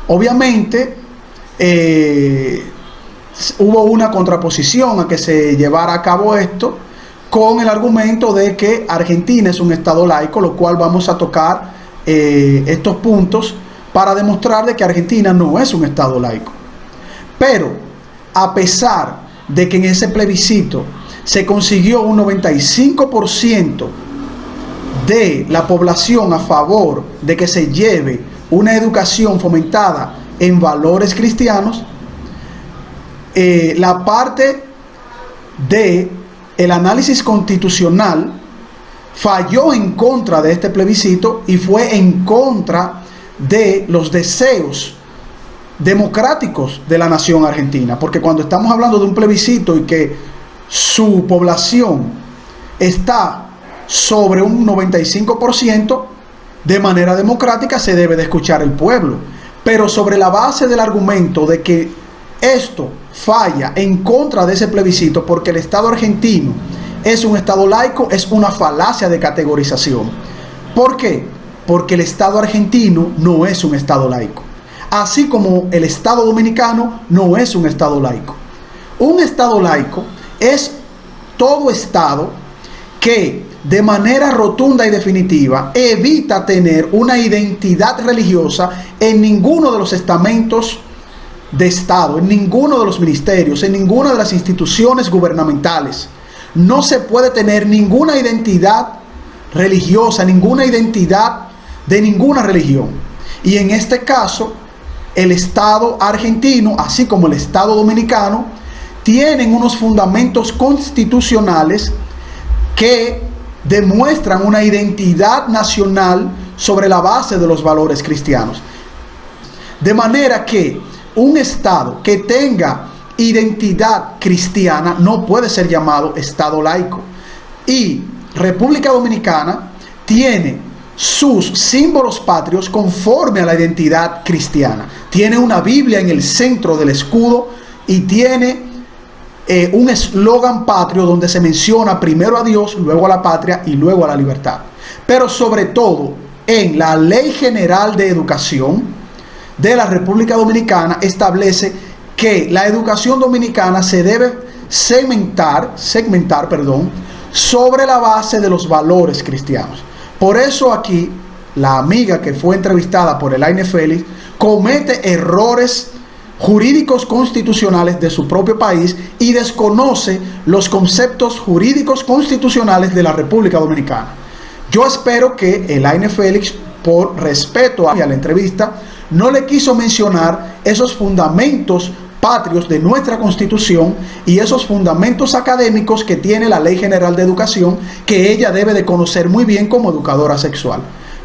Obviamente, hubo una contraposición a que se llevara a cabo esto con el argumento de que Argentina es un estado laico, lo cual vamos a tocar estos puntos para demostrar de que Argentina no es un estado laico. Pero a pesar de que en ese plebiscito se consiguió un 95% de la población a favor de que se lleve una educación fomentada en valores cristianos, la parte de el análisis constitucional falló en contra de este plebiscito y fue en contra de los deseos democráticos de la nación argentina, porque cuando estamos hablando de un plebiscito y que su población está sobre un 95%, de manera democrática se debe de escuchar el pueblo, pero sobre la base del argumento de que esto falla en contra de ese plebiscito porque el Estado argentino es un Estado laico, es una falacia de categorización. ¿Por qué? Porque el Estado argentino no es un Estado laico, así como el Estado dominicano no es un Estado laico. Un Estado laico es todo Estado que de manera rotunda y definitiva evita tener una identidad religiosa en ninguno de los estamentos de Estado, en ninguno de los ministerios, en ninguna de las instituciones gubernamentales. No se puede tener ninguna identidad religiosa, ninguna identidad de ninguna religión. Y en este caso, el Estado argentino, así como el Estado dominicano, tienen unos fundamentos constitucionales que demuestran una identidad nacional sobre la base de los valores cristianos. De manera que un Estado que tenga identidad cristiana no puede ser llamado Estado laico. Y República Dominicana tiene sus símbolos patrios conforme a la identidad cristiana. Tiene una Biblia en el centro del escudo y tiene un eslogan patrio donde se menciona primero a Dios, luego a la patria y luego a la libertad. Pero sobre todo, en la Ley General de Educación de la República Dominicana establece que la educación dominicana se debe segmentar, sobre la base de los valores cristianos. Por eso aquí, la amiga que fue entrevistada por Elaine Félix comete errores jurídicos constitucionales de su propio país y desconoce los conceptos jurídicos constitucionales de la República Dominicana. Yo espero que Elaine Félix, por respeto a la entrevista, no le quiso mencionar esos fundamentos patrios de nuestra Constitución y esos fundamentos académicos que tiene la Ley General de Educación, que ella debe de conocer muy bien como educadora sexual.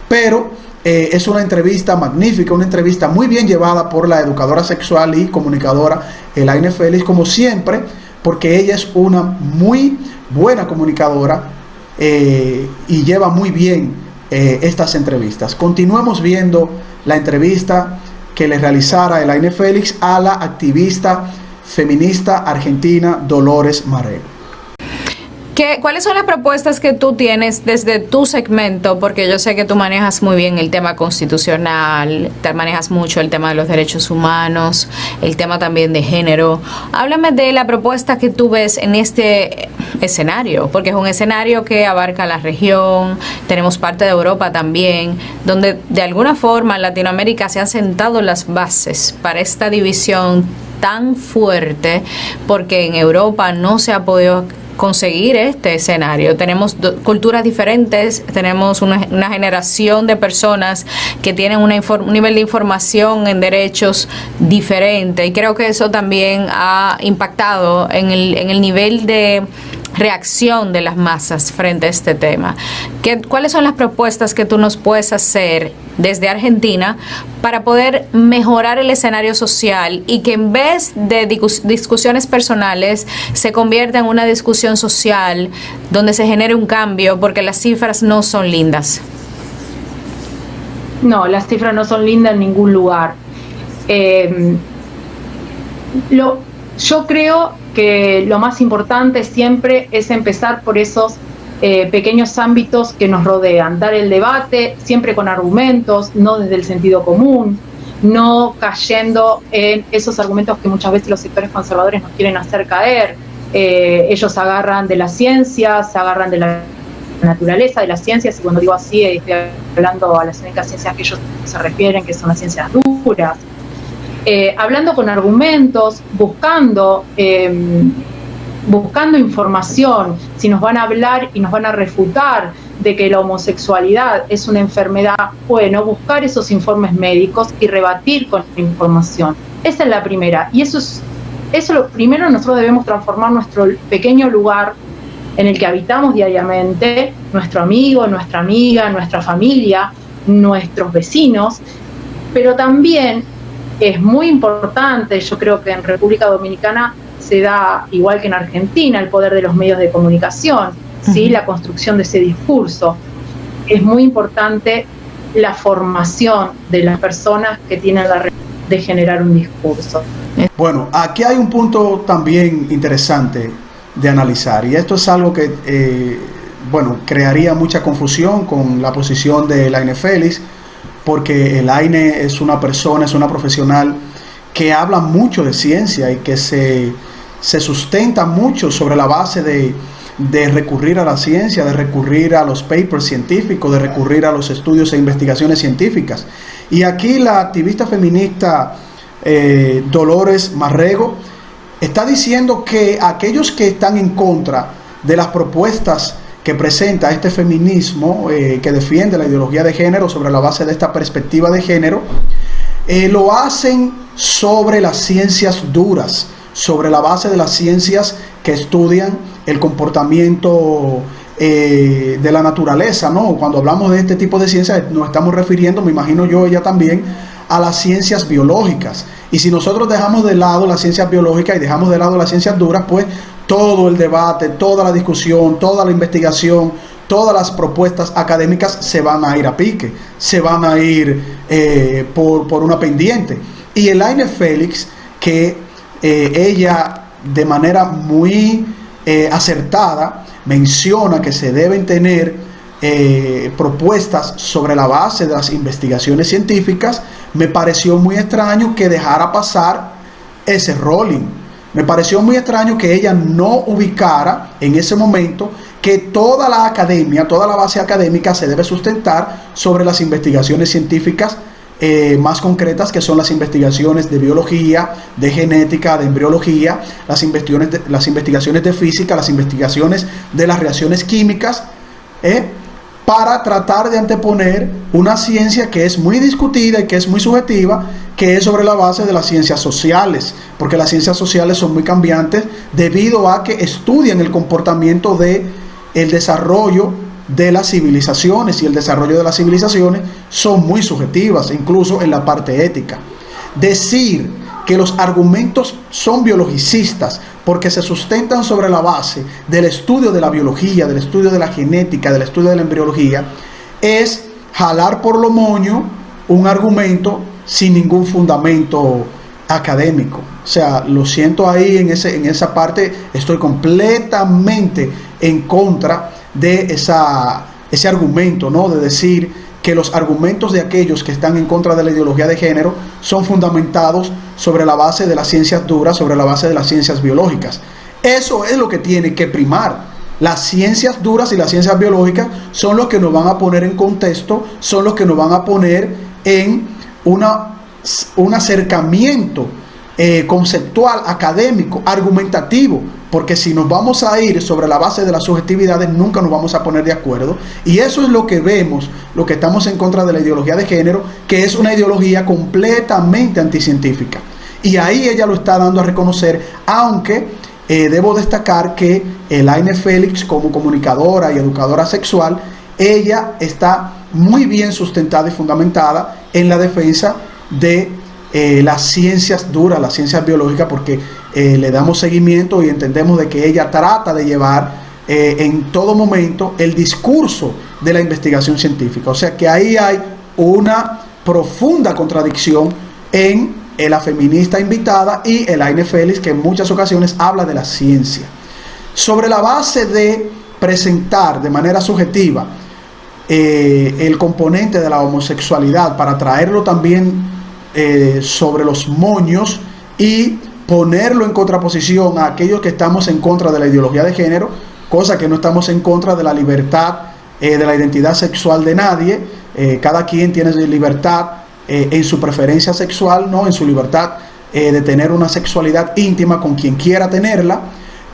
Pero es una entrevista magnífica, una entrevista muy bien llevada por la educadora sexual y comunicadora Elaine Félix, como siempre, porque ella es una muy buena comunicadora y lleva muy bien estas entrevistas. Continuemos viendo la entrevista que le realizara Elaine Félix a la activista feminista argentina Dolores Marrego. ¿Cuáles son las propuestas que tú tienes desde tu segmento? Porque yo sé que tú manejas muy bien el tema constitucional, te manejas mucho el tema de los derechos humanos, el tema también de género. Háblame de la propuesta que tú ves en este escenario, porque es un escenario que abarca la región, tenemos parte de Europa también, donde de alguna forma en Latinoamérica se han sentado las bases para esta división tan fuerte, porque en Europa no se ha podido conseguir este escenario. Tenemos culturas diferentes, tenemos una generación de personas que tienen un nivel de información en derechos diferente, y creo que eso también ha impactado en el nivel de reacción de las masas frente a este tema. ¿Cuáles son las propuestas que tú nos puedes hacer desde Argentina para poder mejorar el escenario social y que en vez de discusiones personales se convierta en una discusión social donde se genere un cambio, porque las cifras no son lindas? No, las cifras no son lindas en ningún lugar. Yo creo que lo más importante siempre es empezar por esos pequeños ámbitos que nos rodean, dar el debate siempre con argumentos, no desde el sentido común, no cayendo en esos argumentos que muchas veces los sectores conservadores nos quieren hacer caer. Ellos agarran de la ciencia, se agarran de la naturaleza, de las ciencias, y cuando digo así estoy hablando a las únicas ciencias que ellos se refieren, que son las ciencias duras. Hablando con argumentos, buscando información. Si nos van a hablar y nos van a refutar de que la homosexualidad es una enfermedad, bueno, buscar esos informes médicos y rebatir con información. Esa es la primera, y eso lo primero. Nosotros debemos transformar nuestro pequeño lugar en el que habitamos diariamente, nuestro amigo, nuestra amiga, nuestra familia, nuestros vecinos, pero también es muy importante. Yo creo que en República Dominicana se da, igual que en Argentina, el poder de los medios de comunicación, ¿sí? La construcción de ese discurso. Es muy importante la formación de las personas que tienen la responsabilidad de generar un discurso. Bueno, aquí hay un punto también interesante de analizar, y esto es algo que crearía mucha confusión con la posición de Elaine Félix, porque Elaine es una persona, es una profesional que habla mucho de ciencia y que se sustenta mucho sobre la base de recurrir a la ciencia, de recurrir a los papers científicos, de recurrir a los estudios e investigaciones científicas. Y aquí la activista feminista Dolores Marrego está diciendo que aquellos que están en contra de las propuestas que presenta este feminismo que defiende la ideología de género sobre la base de esta perspectiva de género, lo hacen sobre las ciencias duras, sobre la base de las ciencias que estudian el comportamiento de la naturaleza, ¿no? Cuando hablamos de este tipo de ciencias nos estamos refiriendo, me imagino yo, ella también, a las ciencias biológicas. Y si nosotros dejamos de lado las ciencias biológicas y dejamos de lado las ciencias duras, pues todo el debate, toda la discusión, toda la investigación, todas las propuestas académicas se van a ir a pique, se van a ir por una pendiente. Y Elaine Félix, que ella de manera muy acertada menciona que se deben tener propuestas sobre la base de las investigaciones científicas, me pareció muy extraño que dejara pasar ese rolling. Me pareció muy extraño que ella no ubicara en ese momento que toda la academia, toda la base académica se debe sustentar sobre las investigaciones científicas más concretas, que son las investigaciones de biología, de genética, de embriología, las investigaciones de física, las investigaciones de las reacciones químicas, para tratar de anteponer una ciencia que es muy discutida y que es muy subjetiva, que es sobre la base de las ciencias sociales, porque las ciencias sociales son muy cambiantes debido a que estudian el comportamiento de el desarrollo de las civilizaciones, y el desarrollo de las civilizaciones son muy subjetivas, incluso en la parte ética. Decir que los argumentos son biologicistas porque se sustentan sobre la base del estudio de la biología, del estudio de la genética, del estudio de la embriología, es jalar por lo moño un argumento sin ningún fundamento académico. O sea, lo siento ahí en esa parte, estoy completamente en contra de ese argumento, ¿no? De decir que los argumentos de aquellos que están en contra de la ideología de género son fundamentados sobre la base de las ciencias duras, sobre la base de las ciencias biológicas. Eso es lo que tiene que primar. Las ciencias duras y las ciencias biológicas son los que nos van a poner en contexto, son los que nos van a poner en un acercamiento conceptual, académico, argumentativo, porque si nos vamos a ir sobre la base de las subjetividades, nunca nos vamos a poner de acuerdo. Y eso es lo que vemos, lo que estamos en contra de la ideología de género, que es una ideología completamente anticientífica. Y ahí ella lo está dando a reconocer, aunque debo destacar que Elaine Félix, como comunicadora y educadora sexual, ella está muy bien sustentada y fundamentada en la defensa de las ciencias duras, las ciencias biológicas, porque le damos seguimiento y entendemos de que ella trata de llevar en todo momento el discurso de la investigación científica. O sea que ahí hay una profunda contradicción en la feminista invitada y Elaine Félix, que en muchas ocasiones habla de la ciencia. Sobre la base de presentar de manera subjetiva el componente de la homosexualidad para traerlo también sobre los moños y ponerlo en contraposición a aquellos que estamos en contra de la ideología de género, cosa que no estamos en contra de la libertad de la identidad sexual de nadie. Cada quien tiene libertad en su preferencia sexual, ¿no? En su libertad de tener una sexualidad íntima con quien quiera tenerla,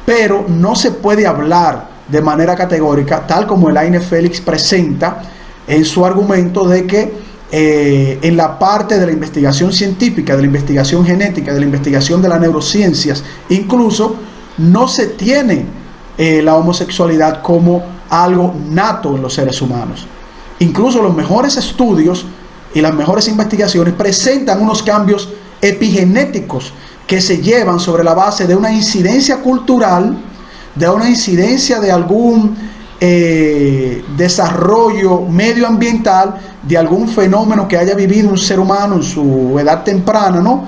pero no se puede hablar de manera categórica, tal como Elaine Félix presenta en su argumento, de que en la parte de la investigación científica, de la investigación genética, de la investigación de las neurociencias, incluso no se tiene la homosexualidad como algo nato en los seres humanos. Incluso los mejores estudios y las mejores investigaciones presentan unos cambios epigenéticos que se llevan sobre la base de una incidencia cultural, de una incidencia de algún desarrollo medioambiental, de algún fenómeno que haya vivido un ser humano en su edad temprana, ¿no?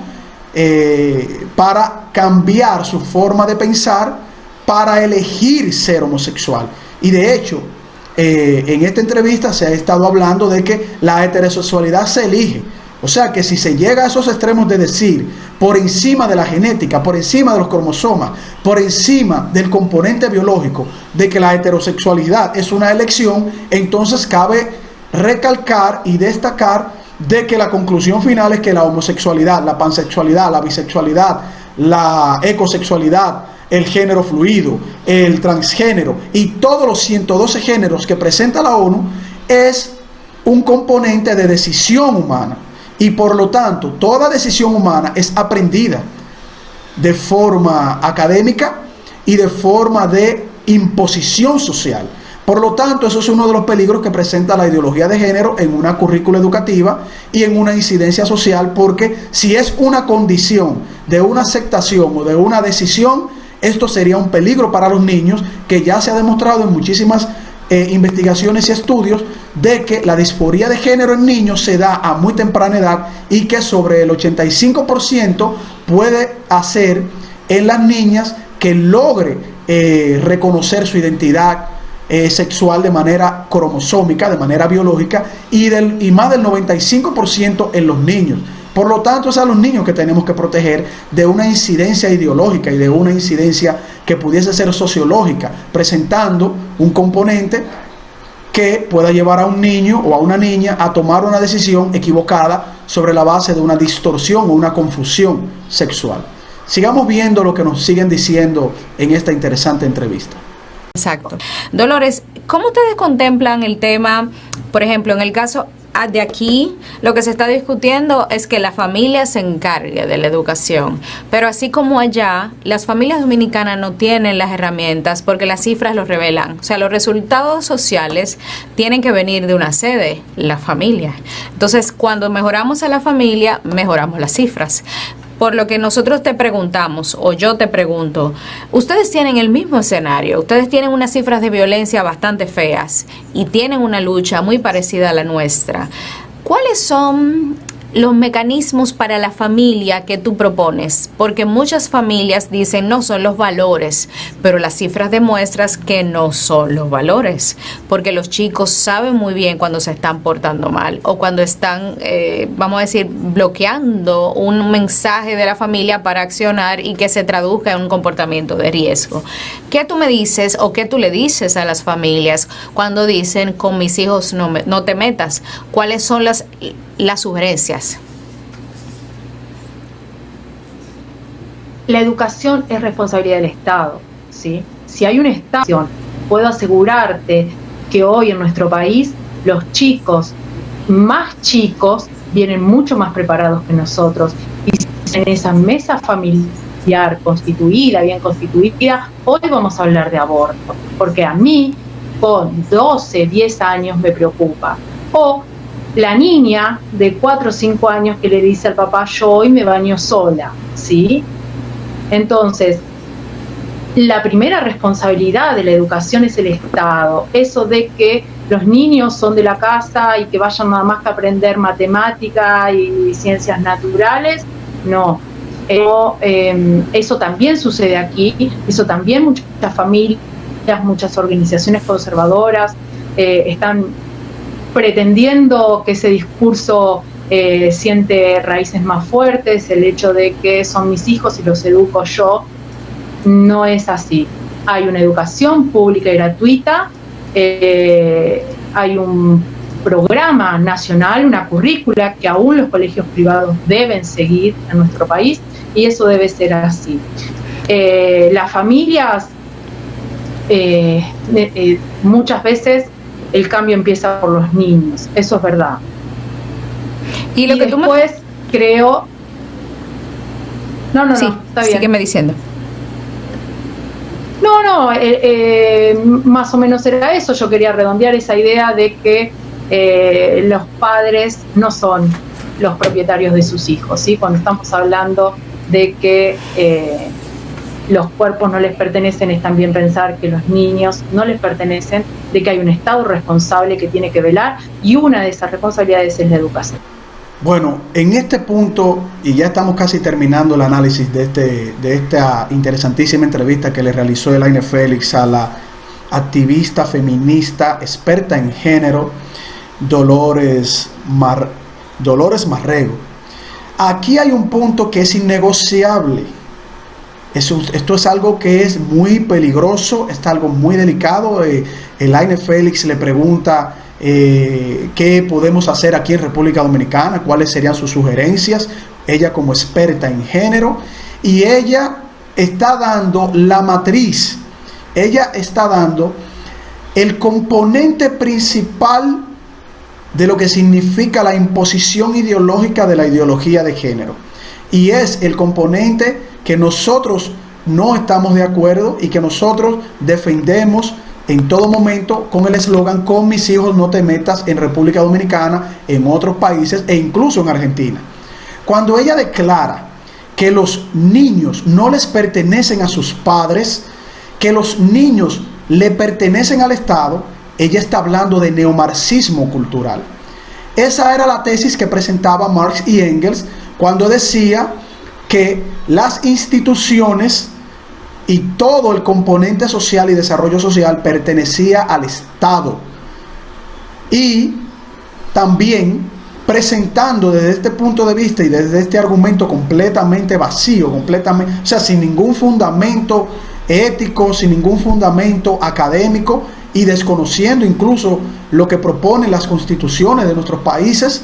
Para cambiar su forma de pensar, para elegir ser homosexual. Y de hecho, en esta entrevista se ha estado hablando de que la heterosexualidad se elige. O sea que si se llega a esos extremos de decir, por encima de la genética, por encima de los cromosomas, por encima del componente biológico, de que la heterosexualidad es una elección, entonces cabe recalcar y destacar de que la conclusión final es que la homosexualidad, la pansexualidad, la bisexualidad, la ecosexualidad, el género fluido, el transgénero y todos los 112 géneros que presenta la ONU es un componente de decisión humana. Y por lo tanto, toda decisión humana es aprendida de forma académica y de forma de imposición social. Por lo tanto, eso es uno de los peligros que presenta la ideología de género en una currícula educativa y en una incidencia social, porque si es una condición de una aceptación o de una decisión, esto sería un peligro para los niños, que ya se ha demostrado en muchísimas investigaciones y estudios de que la disforía de género en niños se da a muy temprana edad y que sobre el 85% puede hacer en las niñas que logre reconocer su identidad sexual de manera cromosómica, de manera biológica, y más del 95% en los niños. Por lo tanto, es a los niños que tenemos que proteger de una incidencia ideológica y de una incidencia que pudiese ser sociológica, presentando un componente que pueda llevar a un niño o a una niña a tomar una decisión equivocada sobre la base de una distorsión o una confusión sexual. Sigamos viendo lo que nos siguen diciendo en esta interesante entrevista. Exacto. Dolores, ¿cómo ustedes contemplan el tema, por ejemplo, en el caso de aquí, lo que se está discutiendo es que la familia se encargue de la educación, pero así como allá, las familias dominicanas no tienen las herramientas porque las cifras lo revelan. O sea, los resultados sociales tienen que venir de una sede, la familia. Entonces, cuando mejoramos a la familia, mejoramos las cifras. Por lo que nosotros te preguntamos, o yo te pregunto, ustedes tienen el mismo escenario, ustedes tienen unas cifras de violencia bastante feas y tienen una lucha muy parecida a la nuestra. ¿Cuáles son los mecanismos para la familia que tú propones, porque muchas familias dicen no son los valores, pero las cifras demuestran que no son los valores, porque los chicos saben muy bien cuando se están portando mal o cuando están, vamos a decir, bloqueando un mensaje de la familia para accionar y que se traduzca en un comportamiento de riesgo. ¿Qué tú me dices o qué tú le dices a las familias cuando dicen con mis hijos no te metas? ¿Cuáles son las sugerencias? La educación es responsabilidad del Estado, ¿sí? Si hay una Estado, puedo asegurarte que hoy en nuestro país los chicos más chicos vienen mucho más preparados que nosotros, y en esa mesa familiar constituida, bien constituida, hoy vamos a hablar de aborto, porque a mí con 12, 10 años me preocupa. O la niña de 4 o 5 años que le dice al papá, yo hoy me baño sola, ¿sí? Entonces, la primera responsabilidad de la educación es el Estado. Eso de que los niños son de la casa y que vayan nada más que a aprender matemática y ciencias naturales, no. Eso también sucede aquí, eso también muchas familias, muchas organizaciones conservadoras están pretendiendo que ese discurso siente raíces más fuertes, el hecho de que son mis hijos y los educo yo. No es así. Hay una educación pública y gratuita, hay un programa nacional, una currícula que aún los colegios privados deben seguir en nuestro país, y eso debe ser así. Las familias, muchas veces el cambio empieza por los niños, eso es verdad. Y lo que después creo... No, está bien. Sígueme diciendo. No, más o menos era eso. Yo quería redondear esa idea de que los padres no son los propietarios de sus hijos, ¿sí? Cuando estamos hablando de que los cuerpos no les pertenecen, es también pensar que los niños no les pertenecen, de que hay un Estado responsable que tiene que velar, y una de esas responsabilidades es la educación. Bueno, en este punto, y ya estamos casi terminando el análisis de esta interesantísima entrevista que le realizó Elaine Félix a la activista feminista, experta en género, Dolores Marrego. Aquí hay un punto que es innegociable. Esto es algo que es muy peligroso, es algo muy delicado. Elaine Félix le pregunta qué podemos hacer aquí en República Dominicana, cuáles serían sus sugerencias, ella como experta en género, y ella está dando la matriz, ella está dando el componente principal de lo que significa la imposición ideológica de la ideología de género, y es el componente que nosotros no estamos de acuerdo y que nosotros defendemos en todo momento con el eslogan "con mis hijos no te metas" en República Dominicana, en otros países e incluso en Argentina. Cuando ella declara que los niños no les pertenecen a sus padres, que los niños le pertenecen al Estado, ella está hablando de neomarxismo cultural. Esa era la tesis que presentaba Marx y Engels cuando decía que las instituciones y todo el componente social y desarrollo social pertenecía al Estado. Y también presentando desde este punto de vista y desde este argumento completamente vacío, o sea, sin ningún fundamento ético, sin ningún fundamento académico, y desconociendo incluso lo que proponen las constituciones de nuestros países,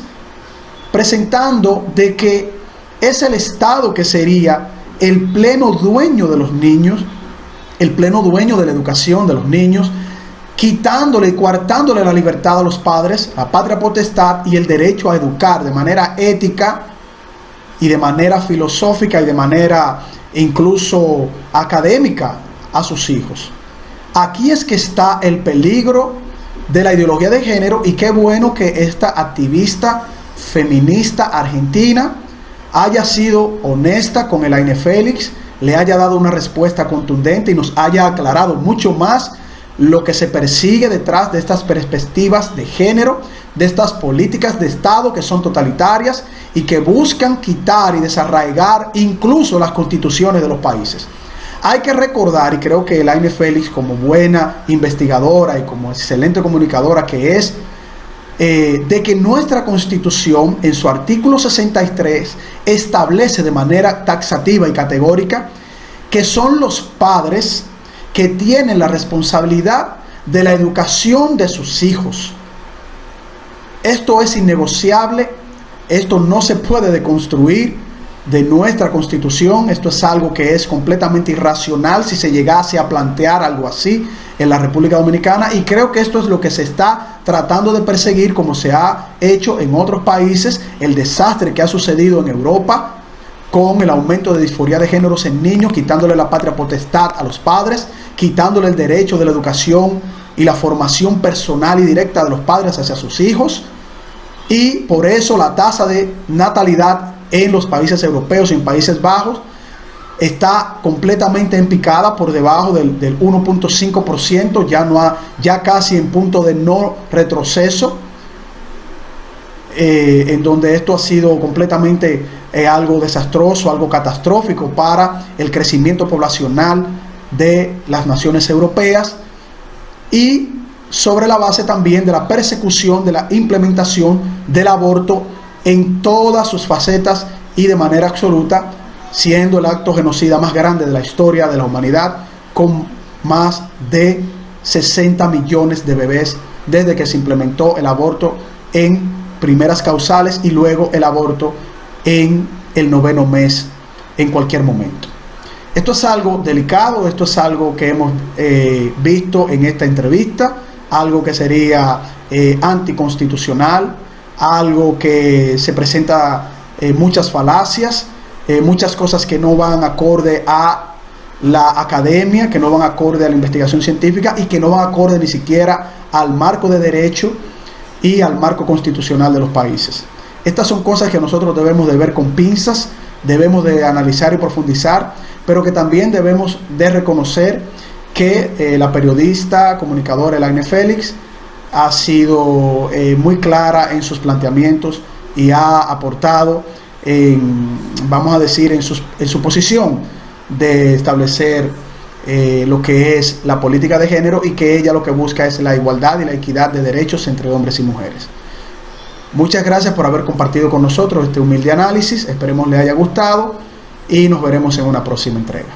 presentando de que es el Estado que sería el pleno dueño de los niños, el pleno dueño de la educación de los niños, quitándole y coartándole la libertad a los padres, la patria potestad y el derecho a educar de manera ética y de manera filosófica y de manera incluso académica a sus hijos. Aquí es que está el peligro de la ideología de género, y qué bueno que esta activista feminista argentina haya sido honesta con Elaine Félix, le haya dado una respuesta contundente y nos haya aclarado mucho más lo que se persigue detrás de estas perspectivas de género, de estas políticas de Estado que son totalitarias y que buscan quitar y desarraigar incluso las constituciones de los países. Hay que recordar, y creo que Elaine Félix, como buena investigadora y como excelente comunicadora que es, de que nuestra Constitución en su artículo 63 establece de manera taxativa y categórica que son los padres que tienen la responsabilidad de la educación de sus hijos. Esto es innegociable, esto no se puede deconstruir de nuestra Constitución, esto es algo que es completamente irracional si se llegase a plantear algo así en la República Dominicana, y creo que esto es lo que se está tratando de perseguir, como se ha hecho en otros países, el desastre que ha sucedido en Europa con el aumento de disforia de géneros en niños, quitándole la patria potestad a los padres, quitándole el derecho de la educación y la formación personal y directa de los padres hacia sus hijos, y por eso la tasa de natalidad en los países europeos y en Países Bajos está completamente en picada por debajo del 1.5%, ya casi en punto de no retroceso, en donde esto ha sido completamente algo desastroso, algo catastrófico para el crecimiento poblacional de las naciones europeas, y sobre la base también de la persecución de la implementación del aborto en todas sus facetas y de manera absoluta, siendo el acto genocida más grande de la historia de la humanidad, con más de 60 millones de bebés desde que se implementó el aborto en primeras causales y luego el aborto en el 9º mes en cualquier momento. Esto es algo delicado, esto es algo que hemos visto en esta entrevista, algo que sería anticonstitucional, algo que se presenta muchas falacias, muchas cosas que no van acorde a la academia, que no van acorde a la investigación científica y que no van acorde ni siquiera al marco de derecho y al marco constitucional de los países. Estas son cosas que nosotros debemos de ver con pinzas, debemos de analizar y profundizar, pero que también debemos de reconocer que la periodista, comunicadora Elaine Félix ha sido muy clara en sus planteamientos y ha aportado, vamos a decir, en su posición de establecer lo que es la política de género, y que ella lo que busca es la igualdad y la equidad de derechos entre hombres y mujeres. Muchas gracias por haber compartido con nosotros este humilde análisis, esperemos les haya gustado y nos veremos en una próxima entrega.